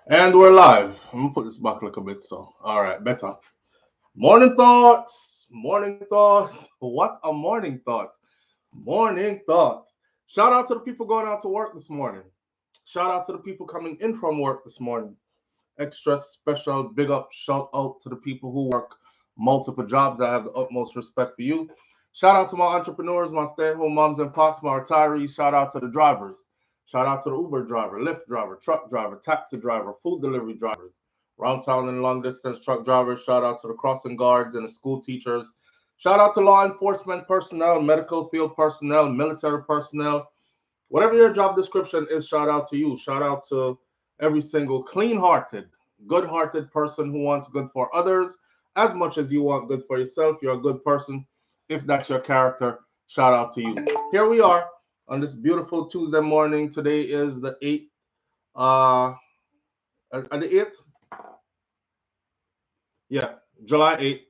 And we're live. I'm gonna put this back a little bit so. All right, better. Morning thoughts. Morning thoughts. What a morning thoughts. Morning thoughts. Shout out to the people going out to work this morning. Shout out to the people coming in from work this morning. Extra special big up shout out to the people who work multiple jobs. I have the utmost respect for you. Shout out to my entrepreneurs, my stay-at-home moms and pops, my retirees. Shout out to the drivers. Shout out to the Uber driver, Lyft driver, truck driver, taxi driver, food delivery drivers, round town and long distance truck drivers. Shout out to the crossing guards and the school teachers. Shout out to law enforcement personnel, medical field personnel, military personnel. Whatever your job description is, shout out to you. Shout out to every single clean hearted, good hearted person who wants good for others as much as you want good for yourself. You're a good person. If that's your character, shout out to you. Here we are on this beautiful Tuesday morning. Today is the 8th. The 8th? Yeah, July 8th,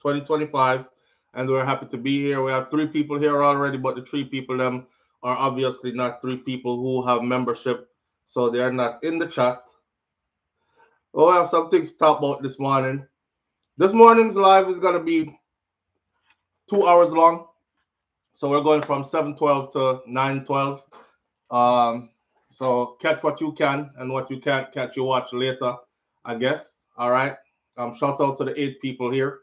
2025. And we're happy to be here. We have three people here already, but the three people them are obviously not three people who have membership, so they are not in the chat. Oh, I have some things to talk about this morning. This morning's live is gonna be 2 hours long, so we're going from 7:12 to 9:12. Um, so catch what you can, and what you can't catch, you watch later, I guess. All right. Shout out to the 8 people here.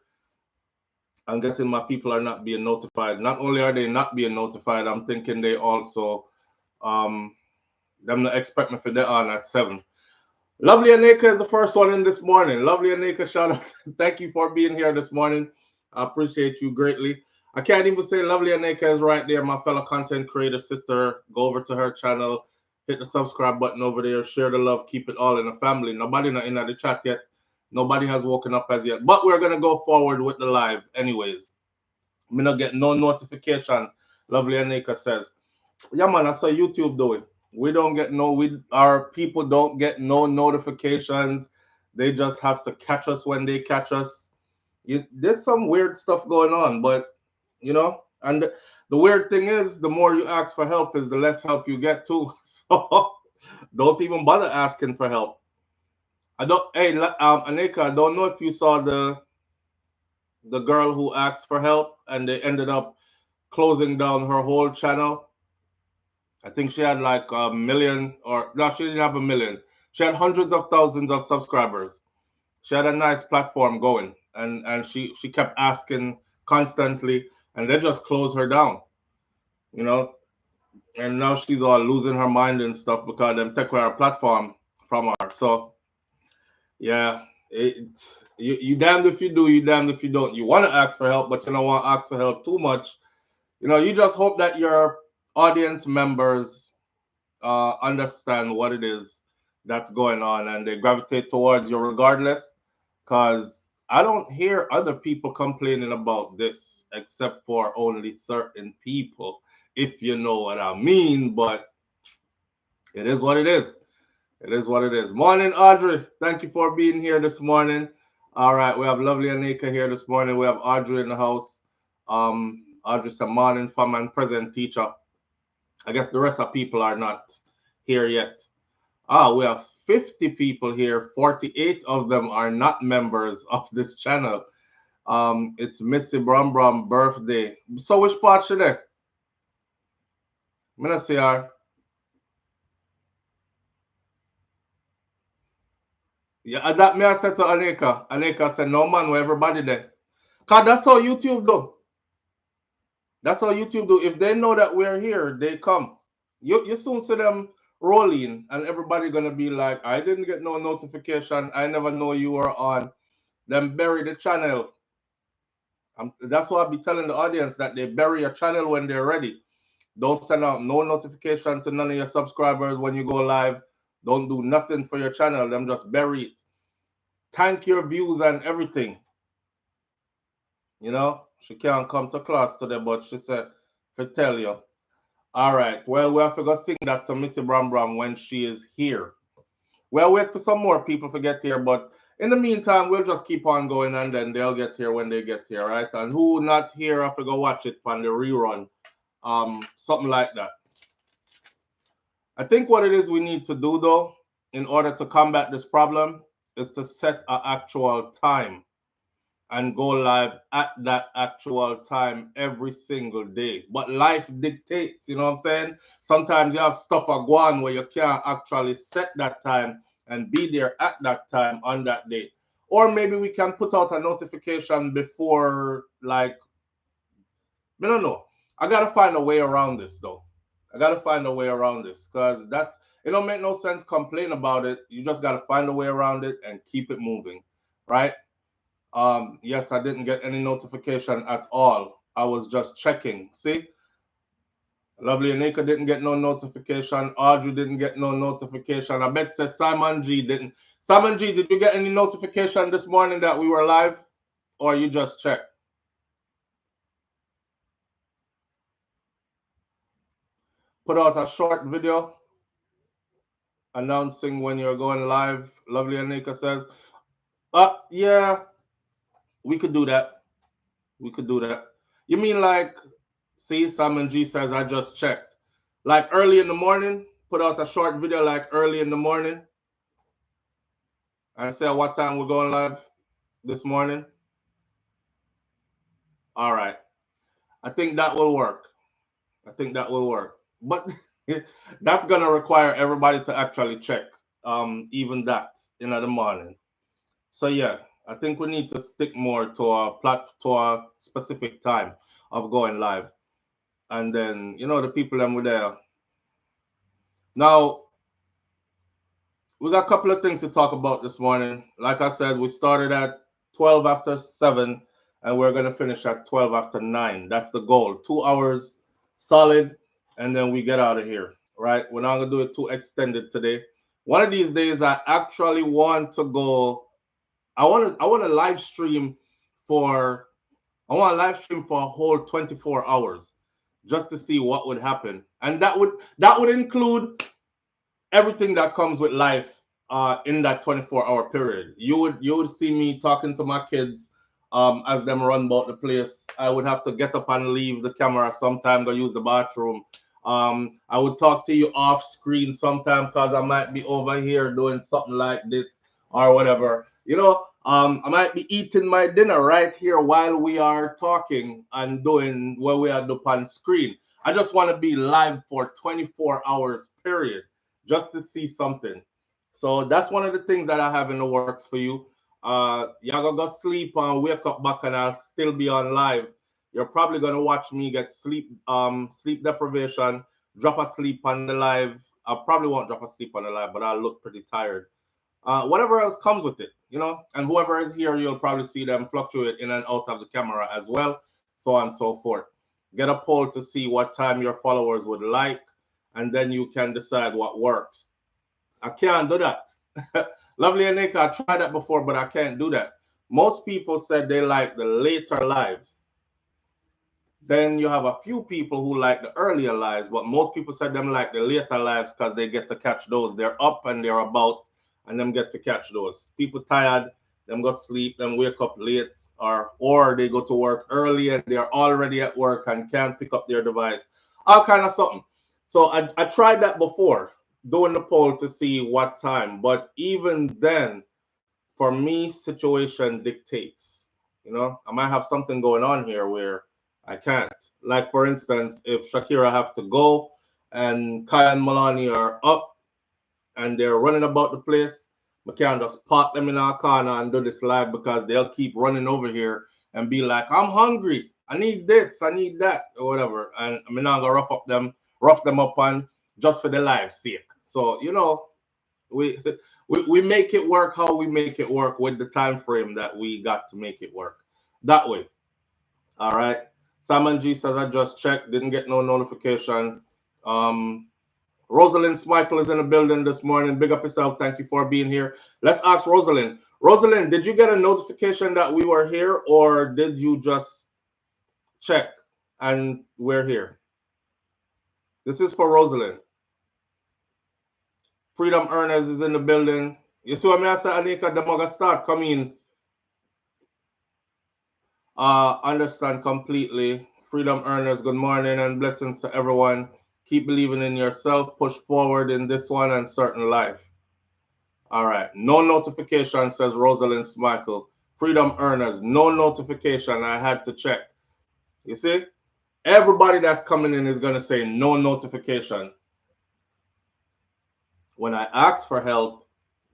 I'm guessing my people are not being notified. Not only are they not being notified, I'm thinking they also um them not expect me for the on at 7. Lovely Aneka is the first one in this morning. Lovely Aneka, shout out. Thank you for being here this morning. I appreciate you greatly. I can't even say Lovely Aneka is right there, my fellow content creator sister. Go over to her channel, hit the subscribe button over there, share the love, keep it all in the family. Nobody not in the chat yet. Nobody has woken up as yet. But we're gonna go forward with the live anyways. Me not get no notification. Lovely Aneka says. Yeah, man, that's how YouTube do it. We don't get no, we our people don't get no notifications. They just have to catch us when they catch us. There's some weird stuff going on, but and the weird thing is, the more you ask for help, is the less help you get too. So don't even bother asking for help. I don't. Hey, Anika, I don't know if you saw the girl who asked for help and they ended up closing down her whole channel. I think she had like a million, or no, she didn't have a million. She had hundreds of thousands of subscribers. She had a nice platform going, and she kept asking constantly, and they just closed her down, you know. And now she's all losing her mind and stuff because them take away her platform from her. So yeah, you damned if you do, you damned if you don't. You want to ask for help, but you don't want to ask for help too much. You just hope that your audience members understand what it is that's going on and they gravitate towards you regardless. Because I don't hear other people complaining about this except for only certain people, if you know what I mean. But it is what it is. It is what it is. Morning, Audrey. Thank you for being here this morning. All right, we have lovely Anika here this morning. We have Audrey in the house. Audrey said, morning, fam and present teacher. I guess the rest of people are not here yet. We have 50 people here. 48 of them are not members of this channel. It's Missy Brum Brum birthday. So which part should I? I'm gonna see her. Yeah, that me I said to Anika. Anika said, no man, where everybody there. Cause that's how YouTube do. That's how YouTube do. If they know that we're here, they come. You soon see them rolling, and everybody gonna be like, I didn't get no notification. I never know you were on. Then bury the channel. That's why I be telling the audience that they bury a channel when they're ready. Don't send out no notification to none of your subscribers when you go live. Don't do nothing for your channel. Them just bury it. Thank your views and everything. She can't come to class today, but she said, to tell you. All right. Well, we have to go sing that to Missy Bram Bram when she is here. We'll wait for some more people to get here, but in the meantime, we'll just keep on going and then they'll get here when they get here, right? And who not here have to go watch it on the rerun. Something like that. I think what it is we need to do though in order to combat this problem is to set an actual time and go live at that actual time every single day. But life dictates, you know what I'm saying? Sometimes you have stuff go on where you can't actually set that time and be there at that time on that day. Or maybe we can put out a notification before, like, I don't know. I gotta find a way around this though. I gotta find a way around this because that's it don't make no sense complain about it. You just gotta find a way around it and keep it moving, right? Yes, I didn't get any notification at all. I was just checking. See, lovely Anika didn't get no notification. Audrey didn't get no notification. I bet says Simon G didn't. Simon G, did you get any notification this morning that we were live, or you just checked? Put out a short video announcing when you're going live. Lovely Anika says, yeah, we could do that. We could do that. You mean like, see, Simon G says, I just checked. Like early in the morning, put out a short video like early in the morning and say what time we're going live this morning. All right. I think that will work. I think that will work. But that's going to require everybody to actually check, even that in the morning. So yeah, I think we need to stick more to a specific time of going live, and then the people that were there. Now we got a couple of things to talk about this morning. Like I said, we started at 12 after 7, and we're gonna finish at 12 after 9. That's the goal. 2 hours solid, and then we get out of here. Right? We're not gonna do it too extended today. One of these days, I actually want to go. I want to live stream for I want to live stream for a whole 24 hours just to see what would happen. And that would include everything that comes with life in that 24-hour period. You would see me talking to my kids as them run about the place. I would have to get up and leave the camera sometime, go use the bathroom. I would talk to you off screen sometime because I might be over here doing something like this or whatever. I might be eating my dinner right here while we are talking and doing what we are doing on screen. I just want to be live for 24 hours, period, just to see something. So that's one of the things that I have in the works for you. Y'all gonna go sleep and wake up back and I'll still be on live. You're probably gonna watch me get sleep deprivation, drop asleep on the live. I probably won't drop asleep on the live, but I'll look pretty tired. Whatever else comes with it. And whoever is here, you'll probably see them fluctuate in and out of the camera as well, so on and so forth. Get a poll to see what time your followers would like, and then you can decide what works. I can't do that. Lovely Anika, I tried that before, but I can't do that. Most people said they like the later lives. Then you have a few people who like the earlier lives, but most people said them like the later lives because they get to catch those. They're up and they're about, and them get to catch those. People tired, them go sleep, them wake up late, or they go to work early and they're already at work and can't pick up their device. All kind of something. So I tried that before, doing the poll to see what time. But even then, for me, situation dictates. I might have something going on here where I can't. Like for instance, if Shakira have to go and Kaya and Milani are up and they're running about the place, we can't just park them in our corner and do this live because they'll keep running over here and be like, I'm hungry. I need this, I need that, or whatever. And I'm not gonna rough them up on just for the live sake. So, we we make it work how we make it work with the time frame that we got to make it work. That way. All right. Simon G says I just checked, didn't get no notification. Rosalind Smichael is in the building this morning. Big up yourself. Thank you for being here. Let's ask Rosalind. Rosalind, did you get a notification that we were here, or did you just check and we're here? This is for Rosalind. Freedom Earners is in the building. You see what I say, Anika? The mugga start coming. Understand completely. Freedom Earners, good morning and blessings to everyone. Keep believing in yourself. Push forward in this one and certain life. All right. No notification, says Rosalind Smichael. Freedom earners, no notification. I had to check. You see? Everybody that's coming in is going to say no notification. When I ask for help,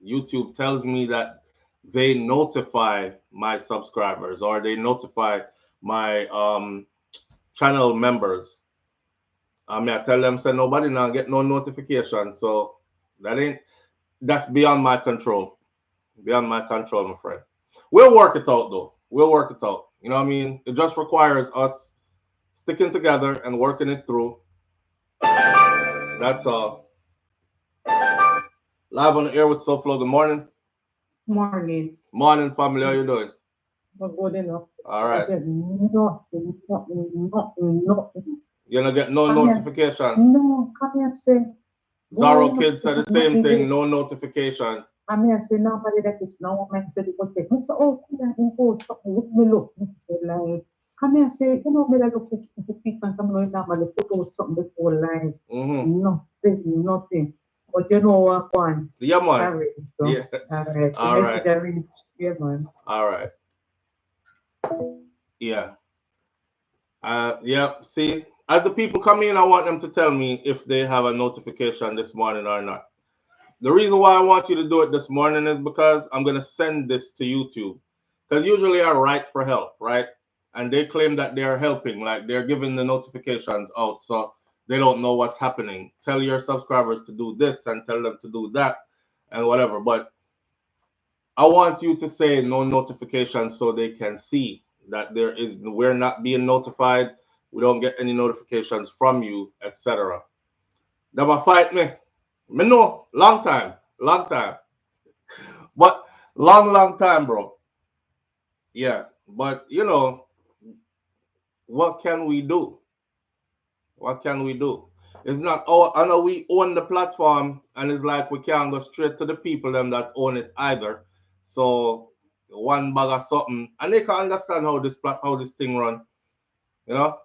YouTube tells me that they notify my subscribers or they notify my channel members. I mean, I tell them, say nobody now get no notification. So that's beyond my control. Beyond my control, my friend. We'll work it out though. We'll work it out. You know what I mean? It just requires us sticking together and working it through. That's all. Live on the air with SouFLo. Good morning. Morning. Morning, family. How you doing? Not good enough. All right. Nothing. You're gonna get no notification. No, come here, say. Zaro Kid said the same thing. No notification. I'm here, say nobody that is now. I'm say the protect. I say, oh, come here, impose something. Look me look. I say, like, come here, say, you know, me that look at people and come on, normally put out something before live. Nothing. But you know what, one. Yeah, man. All right. So, Yeah. all right. All right. Yeah, man. All right. Yeah. Yeah. See, as the people come in, I want them to tell me if they have a notification this morning or not. The reason why I want you to do it this morning is because I'm going to send this to YouTube. Because usually I write for help, right? And they claim that they're helping, like they're giving the notifications out. So they don't know what's happening. Tell your subscribers to do this and tell them to do that and whatever. But I want you to say no notifications so they can see that we're not being notified. We don't get any notifications from you, etc. They will fight me. Me know, long time. But long time, bro. Yeah, but you know, what can we do? What can we do? It's not I know we own the platform, and it's like we can't go straight to the people them that own it either. So one bag of something, and they can understand how this thing run. You know,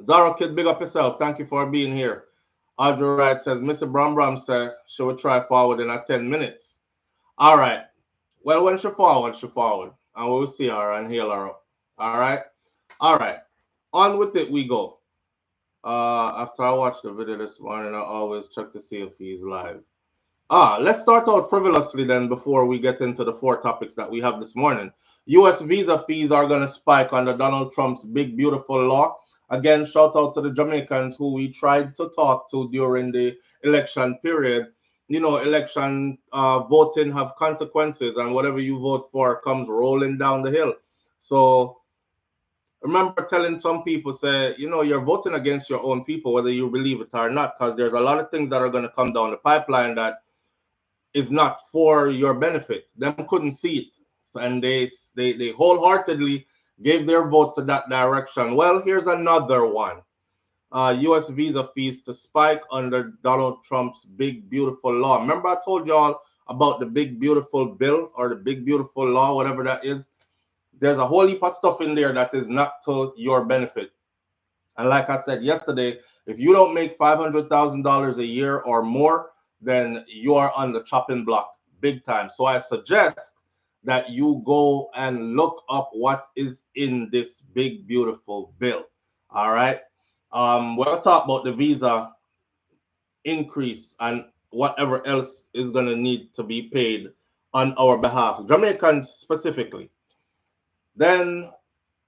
Zara Kid, big up yourself. Thank you for being here. Audrey Wright says, Mr. Bram said she will try forward in 10 minutes. All right. Well, when she forward, and we'll see her and heal her up. All right. All right. On with it we go. After I watched the video this morning, I always check to see if he's live. Let's start out frivolously then before we get into the 4 topics that we have this morning. U.S. visa fees are going to spike under Donald Trump's big, beautiful law. Again, shout out to the Jamaicans who we tried to talk to during the election period. You know, election voting have consequences, and whatever you vote for comes rolling down the hill. So remember telling some people, say, you know, you're voting against your own people, whether you believe it or not, because there's a lot of things that are going to come down the pipeline that is not for your benefit. Them couldn't see it, and they wholeheartedly gave their vote to that direction. Well, here's another one. U.S. visa fees to spike under Donald Trump's big, beautiful law. Remember I told y'all about the big, beautiful bill or the big, beautiful law, whatever that is? There's a whole heap of stuff in there that is not to your benefit. And like I said yesterday, if you don't make $500,000 a year or more, then you are on the chopping block big time. So I suggest that you go and look up what is in this big, beautiful bill. All right. We'll talk about the visa increase and whatever else is going to need to be paid on our behalf, Jamaicans specifically. Then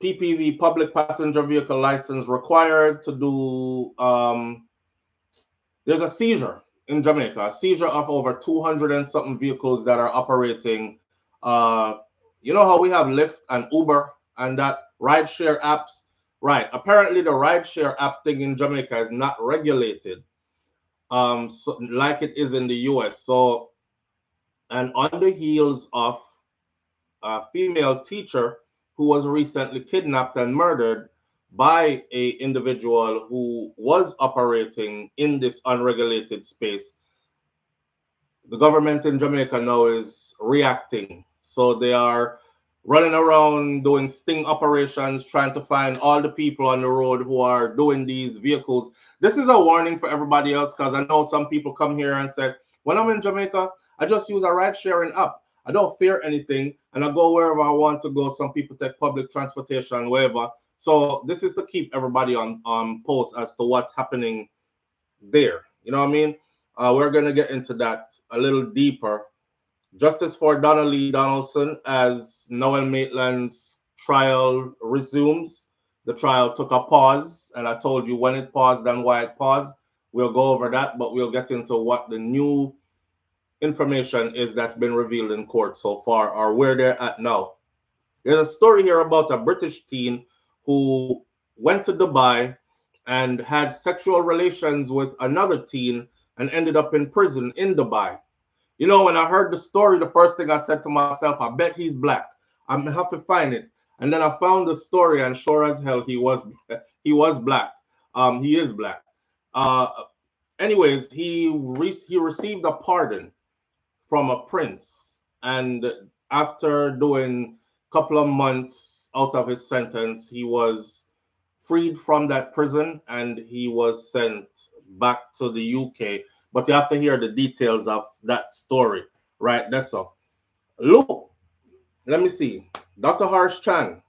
PPV, public passenger vehicle license required to do, there's a seizure in Jamaica, a seizure of over 200 and something vehicles that are operating. You know how we have Lyft and Uber and that rideshare apps? Right. Apparently the rideshare app thing in Jamaica is not regulated so, like it is in the US. So, and on the heels of a female teacher who was recently kidnapped and murdered by a individual who was operating in this unregulated space, the government in Jamaica now is reacting. So they are running around doing sting operations, trying to find all the people on the road who are doing these vehicles. This is a warning for everybody else, because I know some people come here and say, when I'm in Jamaica, I just use a ride sharing app. I don't fear anything, and I go wherever I want to go. Some people take public transportation, wherever. So this is to keep everybody on post as to what's happening there. You know what I mean? We're gonna get into that a little deeper. Justice for Donnelly Donaldson as Noel Maitland's trial resumes. The trial took a pause, and I told you when it paused and why it paused. We'll go over that, but we'll get into what the new information is that's been revealed in court so far, or where they're at now. There's a story here about a British teen who went to Dubai and had sexual relations with another teen and ended up in prison in Dubai. You know, when I heard the story, the first thing I said to myself, I bet he's black. I'm gonna have to find it. And then I found the story, and sure as hell, he was black. He is black. Uh, anyways, he received a pardon from a prince, and after doing a couple of months out of his sentence, he was freed from that prison and he was sent back to the UK. But you have to hear the details of that story, right? That's all. Look, let me see. Dr. Harsh Chan,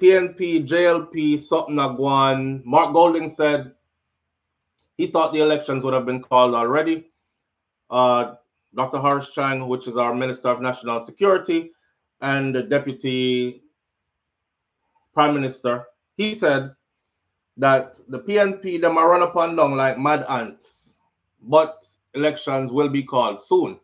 PNP, JLP, something Agwan. Mark Golding said he thought the elections would have been called already. Dr. Harsh Chang, which is our Minister of National Security and the Deputy Prime Minister, he said that the PNP them are run up and down like mad ants, but elections will be called soon.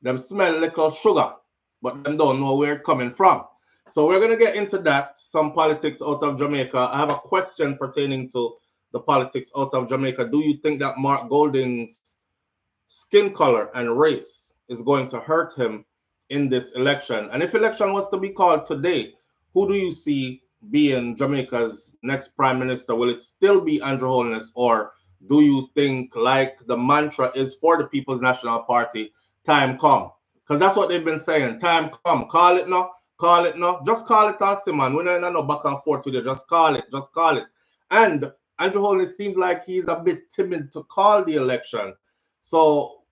Them smell little sugar, but them don't know where it's coming from. So we're gonna get into that, some politics out of Jamaica. I have a question pertaining to the politics out of Jamaica. Do you think that Mark Golding's skin color and race is going to hurt him in this election? And if election was to be called today, who do you see being Jamaica's next prime minister? Will it still be Andrew Holness, or do you think, like the mantra is for the People's National Party, time come? Because that's what they've been saying, time come. Call it now, call it now. Just call it us, man. We're not no back and forth with it. Just call it, just call it. And Andrew Holness seems like he's a bit timid to call the election. So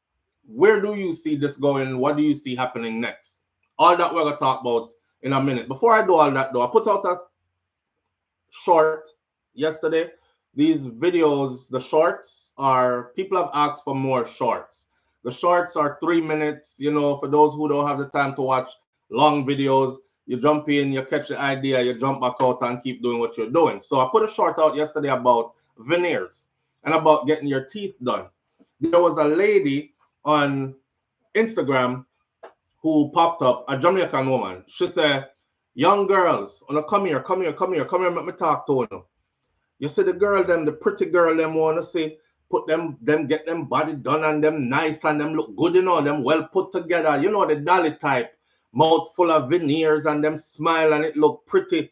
where do you see this going? What do you see happening next? All that we're going to talk about in a minute. Before I do all that, though, I put out a short yesterday. These videos, the shorts are, people have asked for more shorts. The shorts are 3 minutes, you know, for those who don't have the time to watch long videos. You jump in, you catch the idea, you jump back out and keep doing what you're doing. So I put a short out yesterday about veneers and about getting your teeth done. There was a lady on Instagram who popped up, a Jamaican woman. She said, young girls, come here, let me talk to you. You see the girl, them, the pretty girl, them want to say, put them, get them body done and them nice and them look good, you know, them well put together. You know, the dolly type, mouth full of veneers and them smile and it look pretty.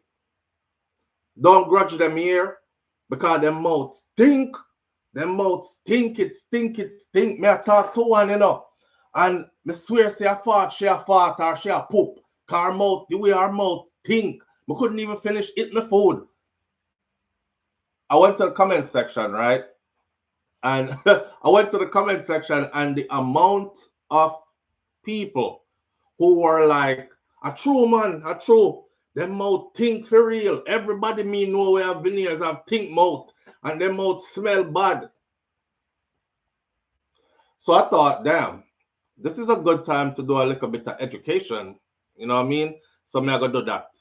Don't grudge them here because them mouth stink. Them mouth stink, it stink. Me I talk to one, you know. And me swear say a fart, or she a poop. Car mouth, the way her mouth stink. Me couldn't even finish eating my food. I went to the comment section, right? And I went to the comment section and the amount of people who were like, a true man, a true. Them mouth think for real. Everybody me know we have veneers have think mouth. And them mouth smell bad. So I thought, damn, this is a good time to do a little bit of education. You know what I mean? So I'm going to do that.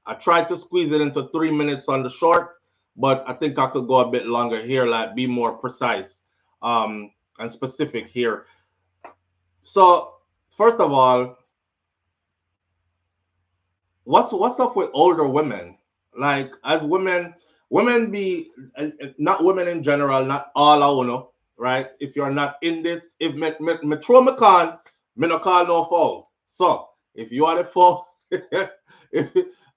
I tried to squeeze it into 3 minutes on the short, but I think I could go a bit longer here, like be more precise and specific here. So first of all, what's up with older women? Like, as women be, not women in general, not all I know, right? If you're not in this, if me throw me can, me no call no foul. So if you are the foul,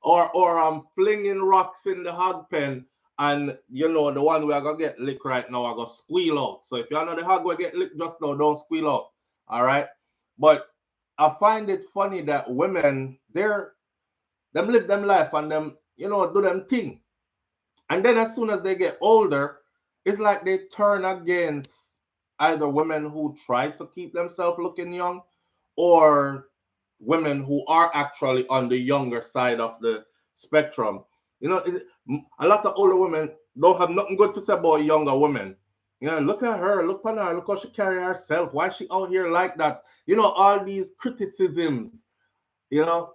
or I'm flinging rocks in the hog pen, and you know the one we are gonna get licked right now, I go squeal out. So if you're not the hog we get licked just now, don't squeal out. All right. But I find it funny that women, them live them life and them, you know, do them thing. And then as soon as they get older, it's like they turn against either women who try to keep themselves looking young or women who are actually on the younger side of the spectrum. You know, a lot of older women don't have nothing good to say about younger women. You know, look at her, look at her, look how she carry herself. Why is she out here like that? You know, all these criticisms, you know,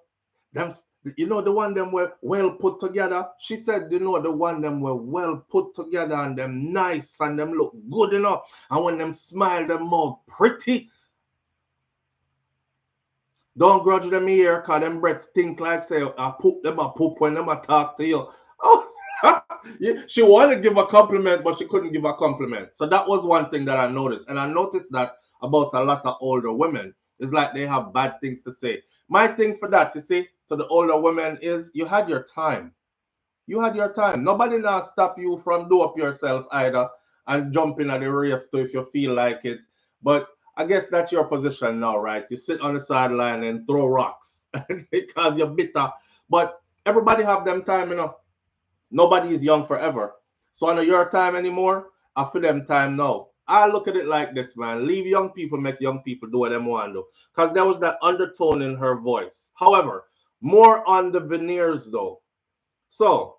them, you know, the one them were well put together. She said, you know, the one them were well put together and them nice and them look good enough. And when them smile, them more pretty. Don't grudge them here, cause them breaths think like say I poop them a poop when them a talk to you. Oh, yeah, she wanted to give a compliment, but she couldn't give a compliment. So that was one thing that I noticed. And I noticed that about a lot of older women. It's like they have bad things to say. My thing for that, you see, to the older women is you had your time. You had your time. Nobody now stop you from do up yourself either and jump in at the race too if you feel like it. But I guess that's your position now, right? You sit on the sideline and throw rocks because you're bitter. But everybody have them time, you know. Nobody is young forever. So I know your time anymore. I feel them time now. I look at it like this, man. Leave young people, make young people do what they want to do. Because there was that undertone in her voice. However, more on the veneers though. So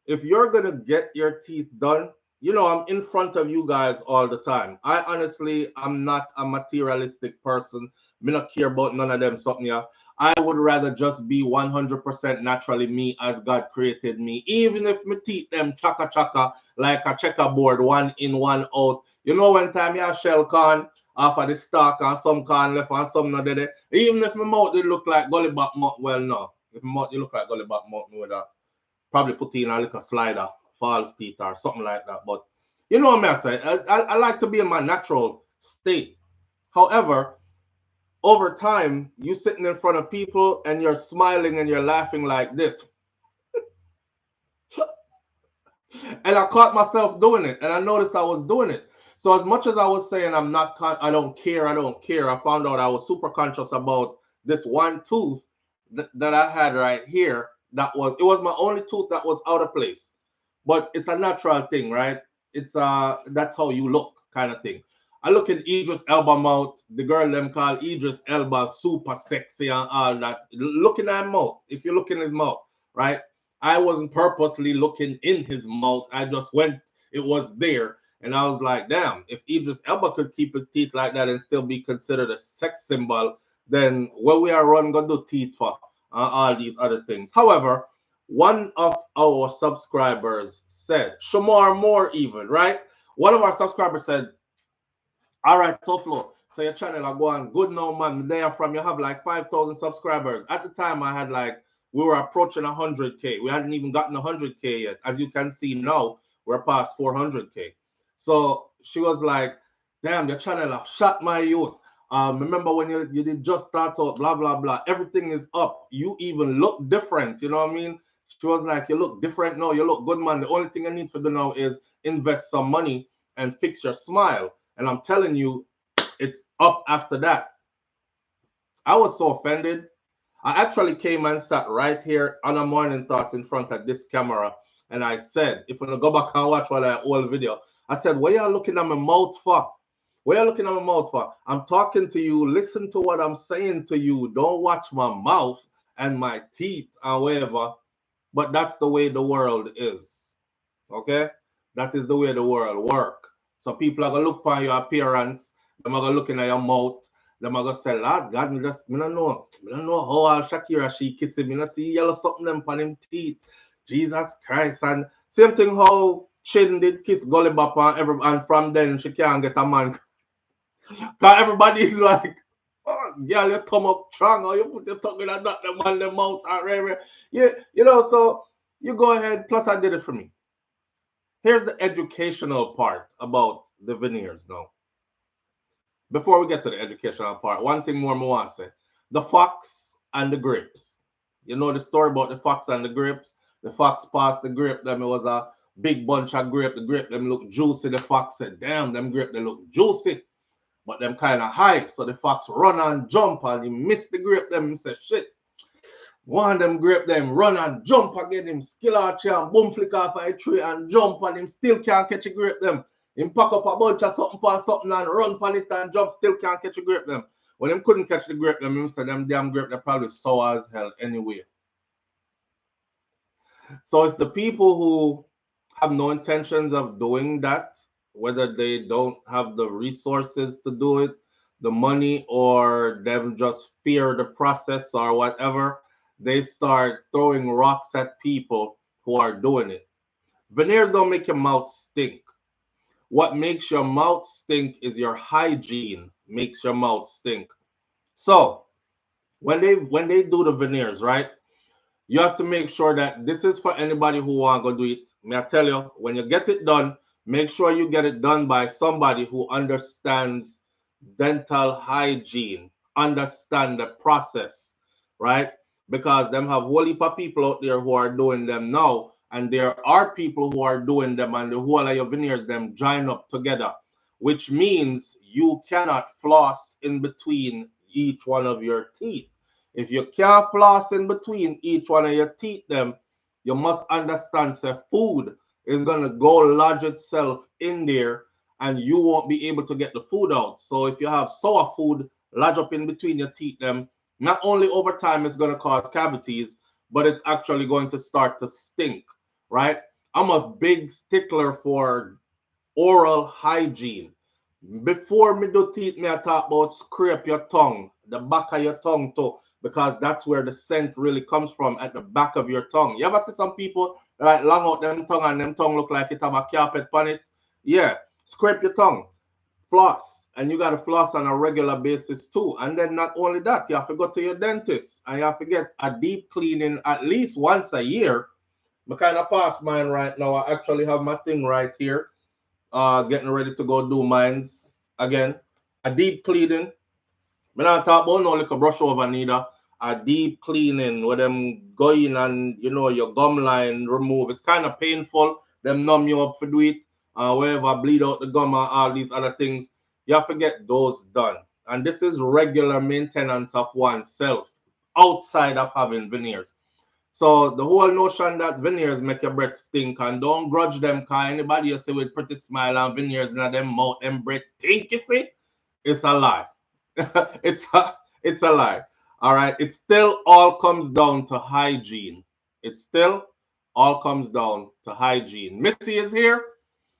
if you're gonna get your teeth done, you know, I'm in front of you guys all the time. I honestly, I'm not a materialistic person. Me not care about none of them something. Yeah, I would rather just be 100% naturally me as God created me. Even if my teeth them chaka chaka like a checkerboard, one in, one out. You know, when time you shell corn off of the stalk and some corn left and some not there. Even if my mouth did look like gully back mouth, well no. If my mouth did look like gully back mouth, no that probably put in a little slider, false teeth or something like that. But you know what I say? I like to be in my natural state. However, over time, you sitting in front of people and you're smiling and you're laughing like this. And I caught myself doing it, and I noticed I was doing it. So as much as I was saying I don't care, I found out I was super conscious about this one tooth that I had right here. It was my only tooth that was out of place, but it's a natural thing, right? It's that's how you look, kind of thing. I look in Idris Elba mouth. The girl them call Idris Elba super sexy and all that. Looking at his mouth. If you look in his mouth, right? I wasn't purposely looking in his mouth. I just went, it was there. And I was like, damn, if Idris Elba could keep his teeth like that and still be considered a sex symbol, then what we are running gonna do teeth for all these other things. However, one of our subscribers said, Shamar Moore even, right? One of our subscribers said, all right, SouFLo, so your channel are going good now, man. There from you have like 5,000 subscribers. At the time, I had like, we were approaching 100K. We hadn't even gotten 100K yet. As you can see now, we're past 400K. So she was like, damn, your channel have shot my youth. Remember when you did just start out, blah, blah, blah. Everything is up. You even look different. You know what I mean? She was like, you look different now. You look good, man. The only thing I need to do now is invest some money and fix your smile. And I'm telling you, it's up after that. I was so offended. I actually came and sat right here on a Morning Thoughts in front of this camera. And I said, if you go back and watch what I old video, I said, what y'all looking at my mouth for? What y'all looking at my mouth for? I'm talking to you. Listen to what I'm saying to you. Don't watch my mouth and my teeth and whatever. But that's the way the world is. Okay? That is the way the world works. So people are going to look upon your appearance. They're going to looking at your mouth. They're going to say, Lord God, I don't know how all Shakira, she kissing me. I see yellow something them on him teeth. Jesus Christ. And same thing how Chin did kiss Gully Bop and from then she can't get a man. Because everybody is like, oh, girl, you come up strong or you put your tongue in that the man the mouth and yeah, you know, so you go ahead. Plus, I did it for me. Here's the educational part about the veneers now. Before we get to the educational part, one thing more I want to say. The fox and the grapes. You know the story about the fox and the grapes? The fox passed the grape, them it was a big bunch of grape. The grape them look juicy. The fox said, damn, them grape they look juicy. But them kind of high. So the fox run and jump and he missed the grape. Them say, shit. One of them grape them run and jump again. Him skill out here and boom flick off a tree and jump and him still can't catch a grape them. Him pack up a bunch of something for something and run on it and jump, still can't catch a grape them. When them couldn't catch the grape, them say them damn grape, they're probably sour as hell anyway. So it's the people who have no intentions of doing that, whether they don't have the resources to do it, the money, or them just fear the process or whatever, they start throwing rocks at people who are doing it. Veneers don't make your mouth stink. What makes your mouth stink is your hygiene makes your mouth stink. So when they do the veneers, right? You have to make sure that this is for anybody who want to do it. May I tell you, when you get it done, make sure you get it done by somebody who understands dental hygiene, understand the process, right? Because them have whole heap of people out there who are doing them now, and there are people who are doing them, and the whole of your veneers them join up together, which means you cannot floss in between each one of your teeth. If you can't floss in between each one of your teeth, them, you must understand that food is gonna go lodge itself in there, and you won't be able to get the food out. So if you have sour food lodge up in between your teeth, them, not only over time it's gonna cause cavities, but it's actually going to start to stink, right? I'm a big stickler for oral hygiene. Before me do teeth, me I talk about scrape your tongue, the back of your tongue too, because that's where the scent really comes from, at the back of your tongue. You ever see some people like long out them tongue and them tongue look like it have a carpet on it? Yeah, scrape your tongue, floss, and you got to floss on a regular basis too. And then not only that, you have to go to your dentist and you have to get a deep cleaning at least once a year. I kind of past mine right now. I actually have my thing right here, getting ready to go do mines again. A deep cleaning. Me not talk about no little brush over neither. A deep cleaning where them go in and your gum line remove. It's kind of painful. Them numb you up for do it. Wherever bleed out the gum and all these other things. You have to get those done. And this is regular maintenance of oneself outside of having veneers. So the whole notion that veneers make your breath stink, and don't grudge them, cause anybody you see with pretty smile and veneers in them mouth and breath stink, you see, it's a lie. It's a lie. All right. It still all comes down to hygiene. It still all comes down to hygiene. Missy is here.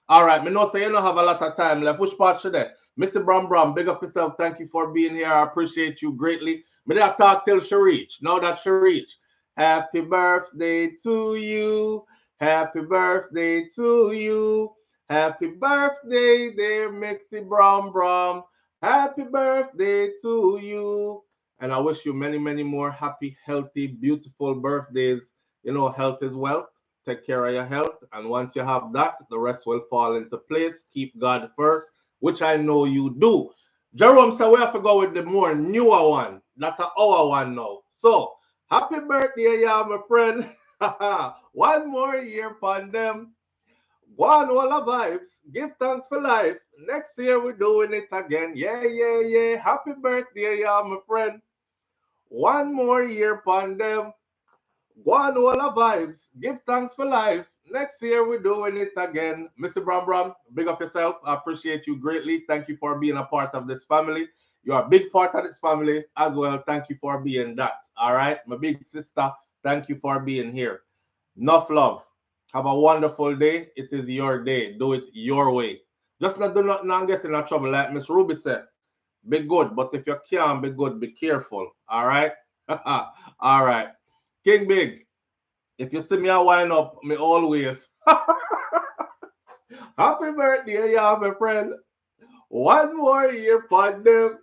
All right. Me know say you don't have a lot of time left. Which part should I? Missy Bram, big up yourself. Thank you for being here. I appreciate you greatly. Me that talk till she reach. Now that she reach. Happy birthday to you. Happy birthday to you. Happy birthday, dear Missy Bram. Happy birthday to you. And I wish you many, many more happy, healthy, beautiful birthdays. Health is wealth. Take care of your health. And once you have that, the rest will fall into place. Keep God first, which I know you do. Jerome said we have to go with the more newer one, not our one now. So, happy birthday, yeah, my friend. One more year upon them. One all the vibes. Give thanks for life. Next year we're doing it again. Yeah. Happy birthday, yeah, my friend. One more year upon them. One all the vibes. Give thanks for life. Next year we're doing it again. Mr. Bram, big up yourself. I appreciate you greatly. Thank you for being a part of this family. You're a big part of this family as well. Thank you for being that. All right. My big sister, thank you for being here. Enough love. Have a wonderful day. It is your day. Do it your way. Just not do nothing and get in trouble. Like Miss Ruby said, be good. But if you can't be good, be careful. All right? All right. King Biggs, if you see me, I wind up me always. Happy birthday, yeah, my friend. One more year, pod them.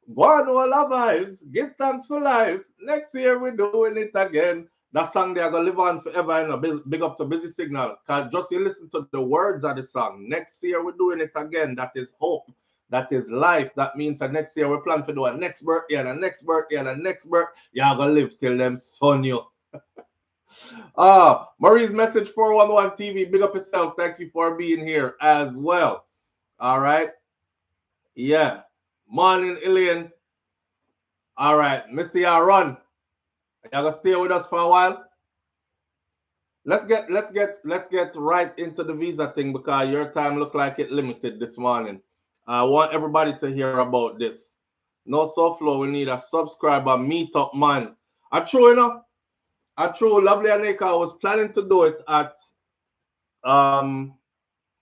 One all our vibes. Give thanks for life. Next year, we're doing it again. That song they are gonna live on forever. Big up to Busy Signal. Cause just you listen to the words of the song. Next year we're doing it again. That is hope. That is life. That means that next year we plan to do a next birthday and a next birthday and a next birthday. You're gonna live till them son you. Marie's message 411 TV. Big up yourself. Thank you for being here as well. All right. Yeah. Morning, Ilian. All right. Missy, I run. Y'all gonna stay with us for a while? Let's get right into the visa thing because your time look like it limited this morning. I want everybody to hear about this. No SouFLo, we need a subscriber meetup, man. I true, you know. I true, Lovely Aneka. I was planning to do it at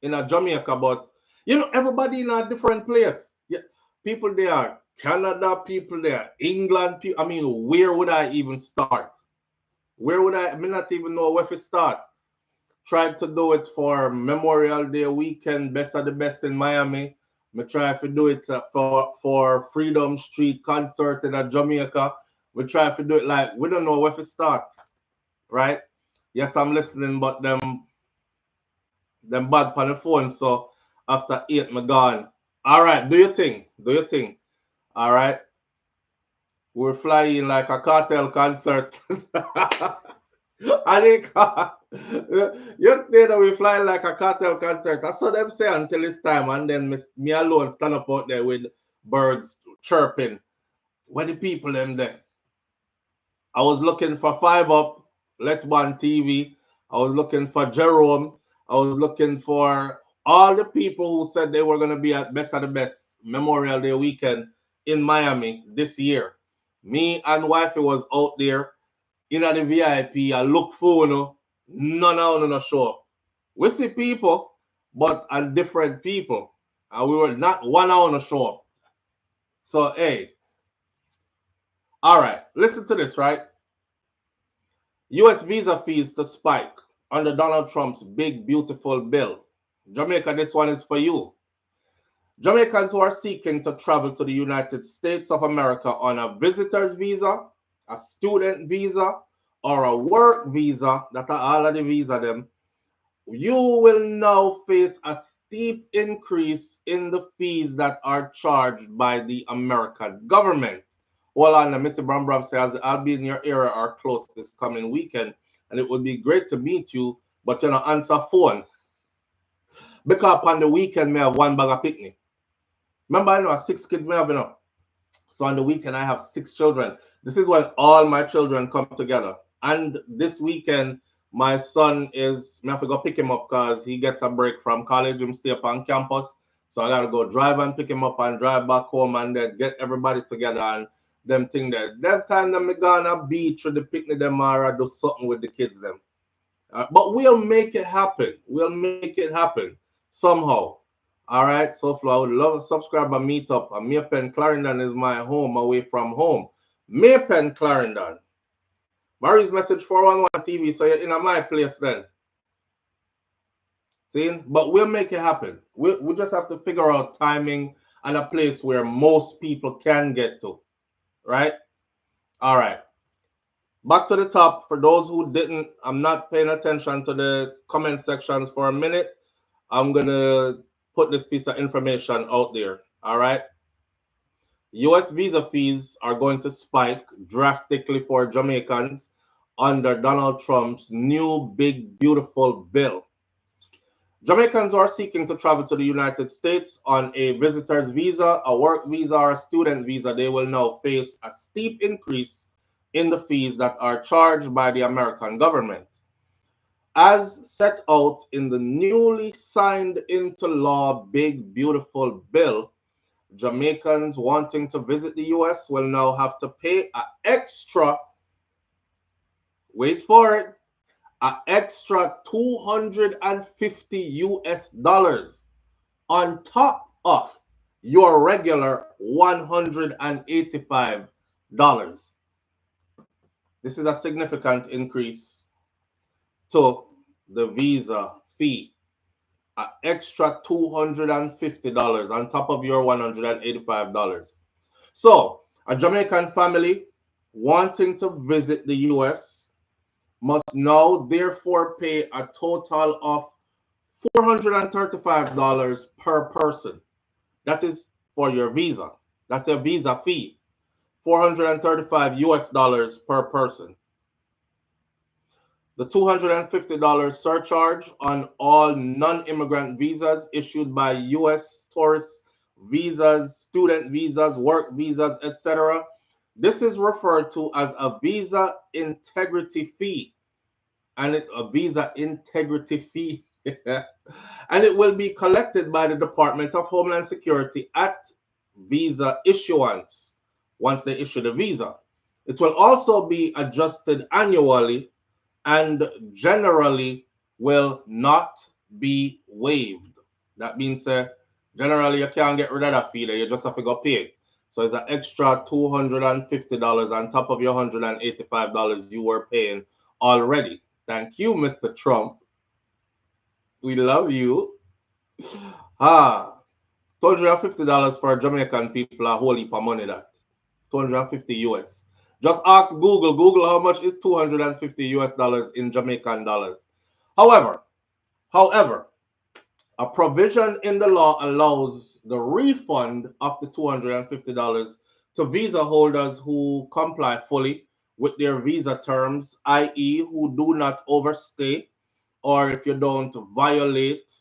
in a Jamaica, but you know, everybody in a different place. Yeah, people there, Canada, people there, England, people. I mean, where would I even start? Where would I may not even know where to start. Tried to do it for Memorial Day weekend, best of the best in Miami. Me try to do it for Freedom Street concert in Jamaica. We try to do it like we don't know where to start, right? Yes, I'm listening, but them bad on the phone. So after 8, me gone. All right, do your thing. Do your thing. All right. We're flying like a cartel concert. I think yesterday that we flying like a cartel concert. I saw them say until it's time, and then me alone stand up out there with birds chirping. Where the people them there? I was looking for Five Up, Let's One TV. I was looking for Jerome. I was looking for all the people who said they were going to be at Best of the Best Memorial Day weekend in Miami this year. Me and wifey was out there in the VIP. I look for none of them no show up. We see people, but and different people. And we were not one hour to show up. So hey, all right, listen to this, right? US visa fees to spike under Donald Trump's big, beautiful bill. Jamaica, this one is for you. Jamaicans who are seeking to travel to the United States of America on a visitor's visa, a student visa, or a work visa, that are all of the visa them, you will now face a steep increase in the fees that are charged by the American government. Well, on Mr. Bram says, I'll be in your area or close this coming weekend, and it would be great to meet you, but you know, answer phone. Because on the weekend, me have one bag of picnic. Remember, I know 6 kids me have, you know. So on the weekend, I have 6 children. This is when all my children come together. And this weekend, my son is, I have to go pick him up because he gets a break from college and stay up on campus. So I got to go drive and pick him up and drive back home and then get everybody together and them thing there. Them time them me gonna beach or the picnic them or do something with the kids them. But we'll make it happen. We'll make it happen somehow. All right, SouFLo, I would love a subscriber meetup. Maypen Clarendon is my home away from home. Maypen Clarendon. Mary's message 411 TV, so you're in my place then. See? But we'll make it happen. We just have to figure out timing and a place where most people can get to. Right? All right. Back to the top. For those who didn't, I'm not paying attention to the comment sections for a minute. I'm going to put this piece of information out there. All right. US visa fees are going to spike drastically for Jamaicans under Donald Trump's new big beautiful bill. Jamaicans who are seeking to travel to the United States on a visitor's visa, a work visa, or a student visa, they will now face a steep increase in the fees that are charged by the American government. As set out in the newly signed into law big beautiful bill, Jamaicans wanting to visit the US will now have to pay an extra, wait for it, an extra $250 on top of your regular $185. This is a significant increase to the visa fee. An extra $250 on top of your $185. So, a Jamaican family wanting to visit the US must now therefore pay a total of $435 per person. That is for your visa. That's a visa fee. $435 per person. The $250 surcharge on all non-immigrant visas issued by U.S. tourist visas, student visas, work visas, etc. This is referred to as a visa integrity fee. And a visa integrity fee. And it will be collected by the Department of Homeland Security at visa issuance. once they issue the visa. It will also be adjusted annually and generally will not be waived. That means generally you can't get rid of that fee there, you just have to go pay it. So it's an extra $250 on top of your $185 you were paying already. Thank you, Mr. Trump. We love you. $250 for Jamaican people a whole heap of money that. 250 US. Just ask Google. Google how much is 250 US dollars in Jamaican dollars. However, a provision in the law allows the refund of the $250 to visa holders who comply fully with their visa terms, i.e., who do not overstay, or if you don't violate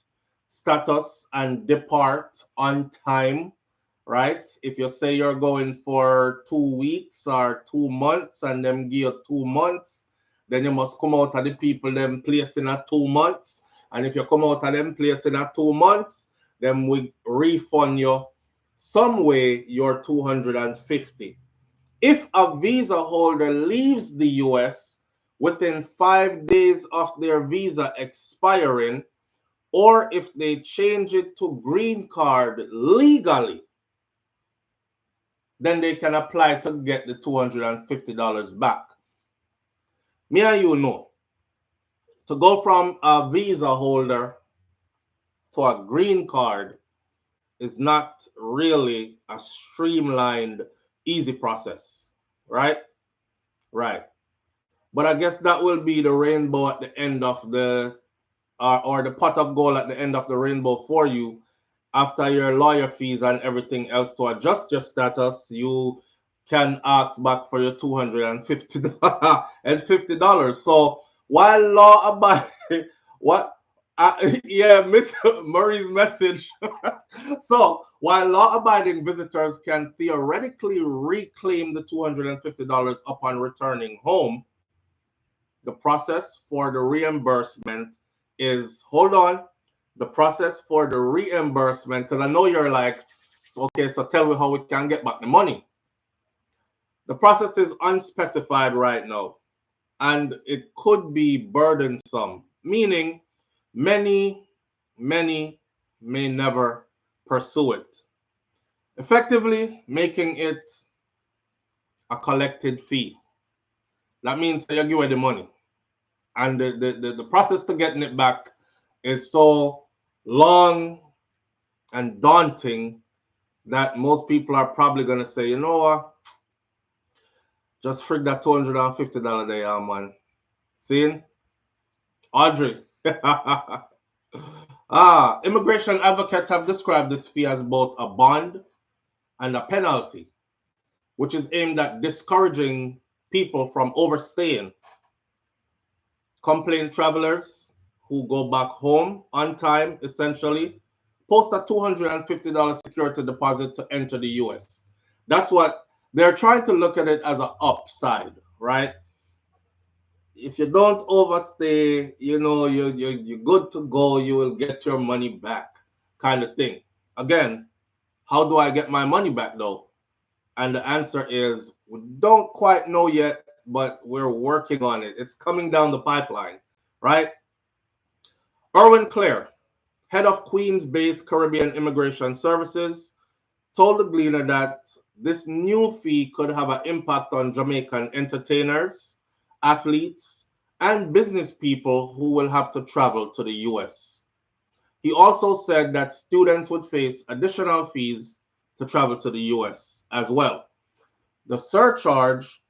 status and depart on time, right? If you say you're going for 2 weeks or 2 months and them give you 2 months, then you must come out of the people them place in a 2 months. And if you come out of them place in a 2 months, then we refund you some way your 250. If a visa holder leaves the US within 5 days of their visa expiring, or if they change it to green card legally, then they can apply to get the $250 back. Me and you know, to go from a visa holder to a green card is not really a streamlined, easy process, right? Right. But I guess that will be the rainbow at the end of the, or the pot of gold at the end of the rainbow for you. After your lawyer fees and everything else to adjust your status, you can ask back for your $250. So while law abiding, what? Yeah, Miss Murray's message. So while law-abiding visitors can theoretically reclaim the $250 upon returning home, the process for the reimbursement is, hold on, the process for the reimbursement, because I know you're like, okay, so tell me how we can get back the money. The process is unspecified right now, and it could be burdensome, meaning many may never pursue it, effectively making it a collected fee. That means that you give away the money, and the process to getting it back is so long and daunting that most people are probably going to say, you know what, just frig that $250 there, man. See? Audrey. Immigration advocates have described this fee as both a bond and a penalty, which is aimed at discouraging people from overstaying. Complaint travelers who go back home on time, essentially, post a $250 security deposit to enter the US. That's what they're trying to look at it as an upside, right? If you don't overstay, you know, you're good to go, you will get your money back, kind of thing. Again, how do I get my money back though? And the answer is we don't quite know yet, but we're working on it. It's coming down the pipeline, right? Erwin Clare, head of Queens-based Caribbean Immigration Services, told the Gleaner that this new fee could have an impact on Jamaican entertainers, athletes, and business people who will have to travel to the US. He also said that students would face additional fees to travel to the US as well. The surcharge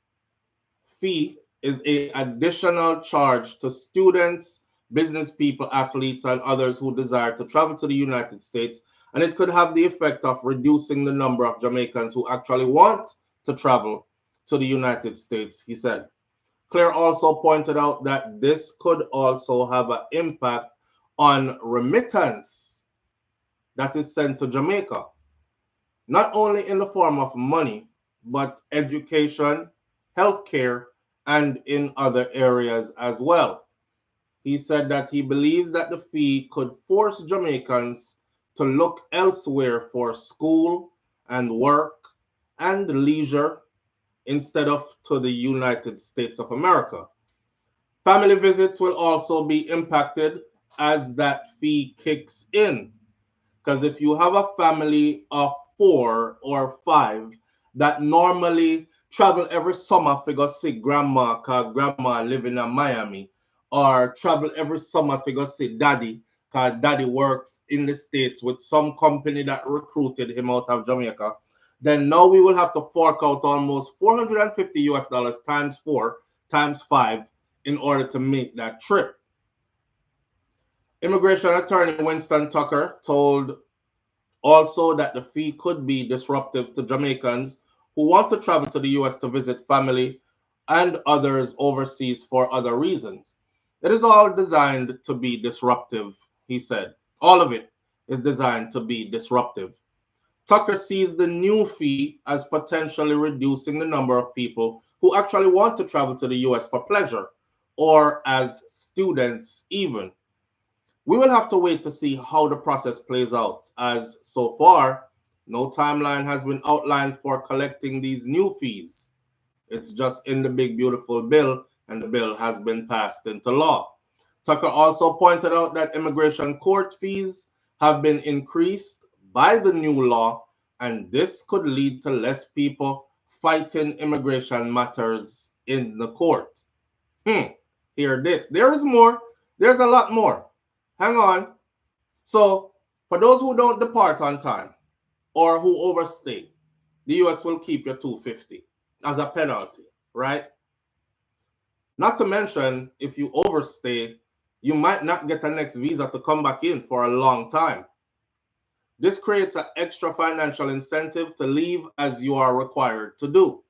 fee is an additional charge to students, business people, athletes, and others who desire to travel to the United States, and it could have the effect of reducing the number of Jamaicans who actually want to travel to the United States, he said. Claire also pointed out that this could also have an impact on remittance that is sent to Jamaica, not only in the form of money, but education, healthcare, and in other areas as well. He said that he believes that the fee could force Jamaicans to look elsewhere for school and work and leisure instead of to the United States of America. Family visits will also be impacted as that fee kicks in. Because if you have a family of 4 or 5 that normally travel every summer to go see grandma, because grandma living in Miami, or travel every summer to go see daddy, because daddy works in the States with some company that recruited him out of Jamaica, then now we will have to fork out almost 450 US dollars times 4 times 5 in order to make that trip. Immigration attorney Winston Tucker told also that the fee could be disruptive to Jamaicans who want to travel to the US to visit family and others overseas for other reasons. It is all designed to be disruptive, he said. All of it is designed to be disruptive. Tucker sees the new fee as potentially reducing the number of people who actually want to travel to the US for pleasure, or as students even. We will have to wait to see how the process plays out, as so far, no timeline has been outlined for collecting these new fees. It's just in the big, beautiful bill, and the bill has been passed into law. Tucker also pointed out that immigration court fees have been increased by the new law, and this could lead to less people fighting immigration matters in the court. Hear this. There is more. There's a lot more. Hang on. So, for those who don't depart on time or who overstay, the US will keep your 250 as a penalty, right? Not to mention, if you overstay, you might not get a next visa to come back in for a long time. This creates an extra financial incentive to leave as you are required to do.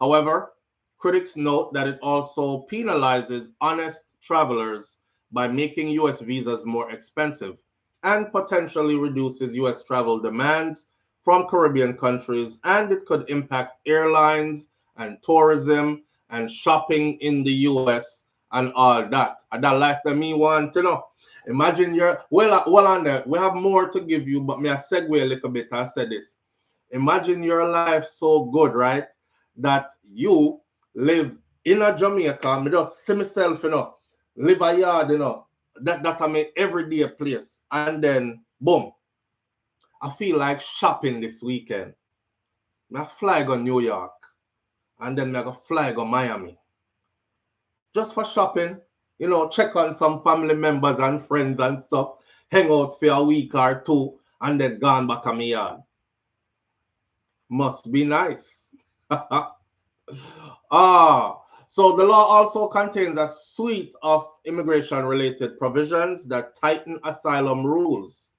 However, critics note that it also penalizes honest travelers by making US visas more expensive and potentially reduces US travel demands from Caribbean countries, and it could impact airlines and tourism and shopping in the US and all that. And that life that me want to know. Imagine you're well on there. We have more to give you, but me I segue a little bit and say this. Imagine your life so good, right? That you live in a Jamaica, me just see myself, live a yard, that I make everyday place. And then boom, I feel like shopping this weekend. I fly go New York and then I go fly go Miami. Just for shopping, check on some family members and friends and stuff, hang out for a week or two, and then gone back on my yard. Must be nice. So the law also contains a suite of immigration-related provisions that tighten asylum rules